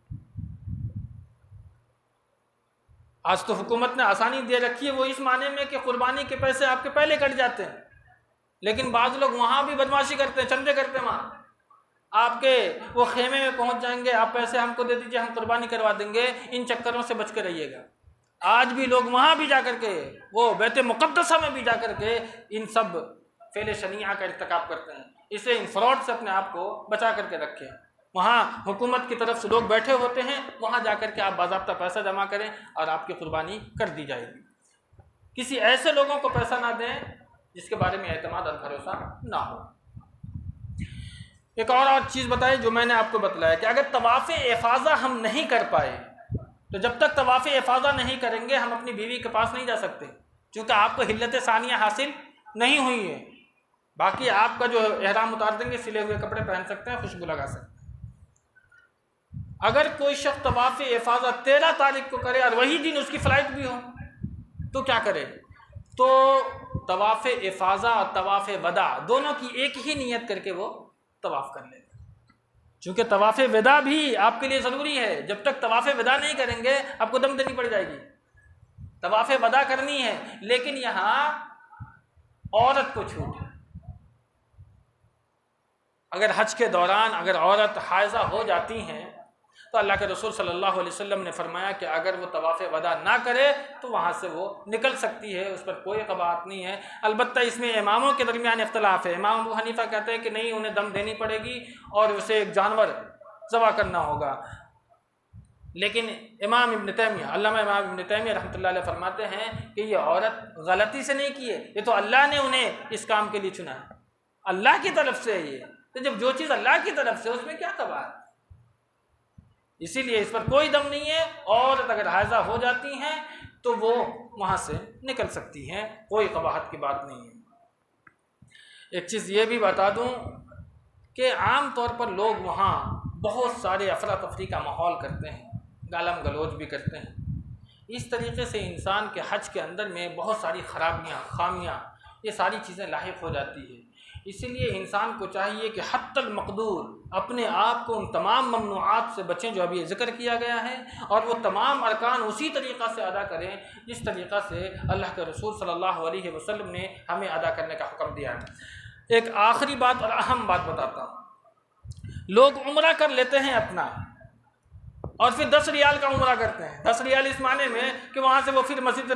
آج تو حکومت نے آسانی دے رکھی ہے وہ اس معنی میں کہ قربانی کے پیسے آپ کے پہلے کٹ جاتے ہیں، لیکن بعض لوگ وہاں بھی بدماشی کرتے ہیں، چندے کرتے ہیں. وہاں آپ کے وہ خیمے میں پہنچ جائیں گے، آپ پیسے ہم کو دے دیجئے ہم قربانی کروا دیں گے. ان چکروں سے بچ کے رہیے گا. آج بھی لوگ وہاں بھی جا کر کے وہ بیت مقدسہ میں بھی جا کر کے ان سب فعل شنیعہ کا ارتکاب کرتے ہیں. اسے ان فراڈ سے اپنے آپ کو بچا کر کے رکھیں. وہاں حکومت کی طرف سے لوگ بیٹھے ہوتے ہیں، وہاں جا کر کے آپ باضابطہ پیسہ جمع کریں اور آپ کی قربانی کر دی جائے گی. کسی ایسے لوگوں کو پیسہ نہ دیں جس کے بارے میں اعتماد اور بھروسہ نہ ہو. ایک اور چیز بتائی جو میں نے آپ کو بتلایا کہ اگر طواف افاضہ ہم نہیں کر پائے تو جب تک طواف افاضہ نہیں کریں گے ہم اپنی بیوی کے پاس نہیں جا سکتے، کیونکہ آپ کو حلت ثانیہ حاصل نہیں ہوئی ہے. باقی آپ کا جو احرام اتار دیں گے، سلے ہوئے کپڑے پہن سکتے ہیں، خوشبو لگا سکتے ہیں. اگر کوئی شخص طواف افاضہ 13 تاریخ کو کرے اور وہی دن اس کی فلائٹ بھی ہو تو کیا کرے؟ تو طواف افاضہ اور طواف وداع دونوں کی ایک ہی نیت کر کے وہ طواف کر لے گا. چونکہ طواف وداع بھی آپ کے لیے ضروری ہے. جب تک طواف وداع نہیں کریں گے آپ کو دم دینی پڑ جائے گی. طواف وداع کرنی ہے، لیکن یہاں عورت کو چھوٹ ہے. اگر حج کے دوران اگر عورت حائضہ ہو جاتی ہیں تو اللہ کے رسول صلی اللہ علیہ وسلم نے فرمایا کہ اگر وہ طواف وداع نہ کرے تو وہاں سے وہ نکل سکتی ہے، اس پر کوئی قباحت نہیں ہے. البتہ اس میں اماموں کے درمیان اختلاف ہے. امام ابو حنیفہ کہتے ہیں کہ نہیں، انہیں دم دینی پڑے گی اور اسے ایک جانور ذبح کرنا ہوگا. لیکن امام ابن تیمیہ علامہ امام ابن تیمیہ رحمۃ اللہ علیہ فرماتے ہیں کہ یہ عورت غلطی سے نہیں کی ہے، یہ تو اللہ نے انہیں اس کام کے لیے چنا ہے، اللہ کی طرف سے. یہ تو جب جو چیز اللہ کی طرف سے اس میں کیا قباحت؟ اسی لیے اس پر کوئی دم نہیں ہے. عورت اگر حائضہ ہو جاتی ہیں تو وہ وہاں سے نکل سکتی ہیں، کوئی قباحت کی بات نہیں ہے. ایک چیز یہ بھی بتا دوں کہ عام طور پر لوگ وہاں بہت سارے افراتفری کا ماحول کرتے ہیں، گالم گلوچ بھی کرتے ہیں. اس طریقے سے انسان کے حج کے اندر میں بہت ساری خرابیاں، خامیاں، یہ ساری چیزیں لاحق ہو جاتی ہیں. اسی لیے انسان کو چاہیے کہ حتی المقدور اپنے آپ کو ان تمام ممنوعات سے بچیں جو ابھی ذکر کیا گیا ہے، اور وہ تمام ارکان اسی طریقہ سے ادا کریں جس طریقہ سے اللہ کے رسول صلی اللہ علیہ وسلم نے ہمیں ادا کرنے کا حکم دیا ہے. ایک آخری بات اور اہم بات بتاتا ہوں. لوگ عمرہ کر لیتے ہیں اپنا اور پھر 10 ریال کا عمرہ کرتے ہیں. 10 ریال اس معنی میں کہ وہاں سے وہ پھر مسجد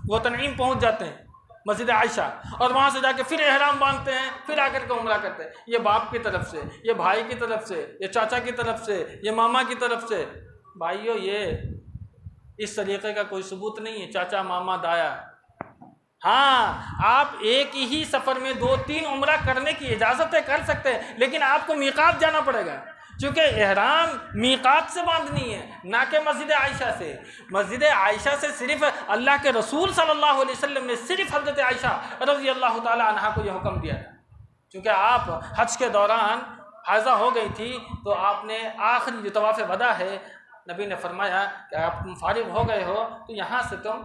وہ تنعیم پہنچ جاتے ہیں، مسجد عائشہ، اور وہاں سے جا کے پھر احرام باندھتے ہیں، پھر آ کر کے عمرہ کرتے ہیں. یہ باپ کی طرف سے، یہ بھائی کی طرف سے، یہ چاچا کی طرف سے، یہ ماما کی طرف سے. بھائیو، یہ اس طریقے کا کوئی ثبوت نہیں ہے. چاچا، ماما، دایا. ہاں، آپ ایک ہی سفر میں 2-3 عمرہ کرنے کی اجازت ہے، کر سکتے ہیں، لیکن آپ کو میقات جانا پڑے گا، چونکہ احرام میقات سے باندھنی ہے، نہ کہ مسجد عائشہ سے. مسجد عائشہ سے صرف اللہ کے رسول صلی اللہ علیہ وسلم نے صرف حضرت عائشہ رضی اللہ تعالی عنہا کو یہ حکم دیا تھا، چونکہ آپ حج کے دوران حائضہ ہو گئی تھی تو آپ نے آخری جو طواف وداع ہے، نبی نے فرمایا کہ آپ فارغ ہو گئے ہو تو یہاں سے تم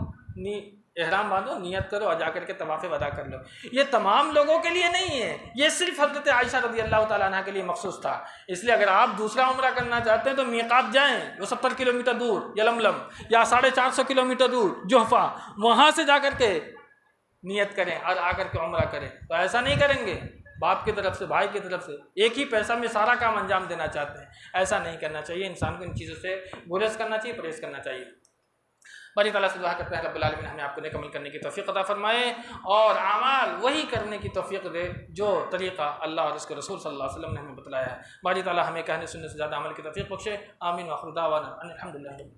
احرام باندھو، نیت کرو اور جا کر کے طواف وداع کر لو. یہ تمام لوگوں کے لیے نہیں ہے، یہ صرف حضرت عائشہ رضی اللہ تعالیٰ عنہ کے لیے مخصوص تھا. اس لیے اگر آپ دوسرا عمرہ کرنا چاہتے ہیں تو میقات جائیں، وہ 70 کلومیٹر دور یلملم، یا 450 کلومیٹر دور جوحفہ، وہاں سے جا کر کے نیت کریں اور آ کر کے عمرہ کریں. تو ایسا نہیں کریں گے، باپ کی طرف سے، بھائی کی طرف سے ایک ہی پیسہ میں سارا کام انجام دینا چاہتے ہیں. ایسا نہیں کرنا چاہیے. انسان کو ان چیزوں سے گریز کرنا چاہیے، پرہیز کرنا چاہیے. باری تعالیٰ سے دعا کرتے ہیں رب العالمین ہمیں آپ کو نیک عمل کرنے کی توفیق عطا فرمائے اور اعمال وہی کرنے کی توفیق دے جو طریقہ اللہ اور اس کے رسول صلی اللہ علیہ وسلم نے ہمیں بتلایا ہے. باری تعالیٰ ہمیں کہنے سننے سے زیادہ عمل کی توفیق بخشے. آمین. وآخر دعوانا ان الحمد للہ.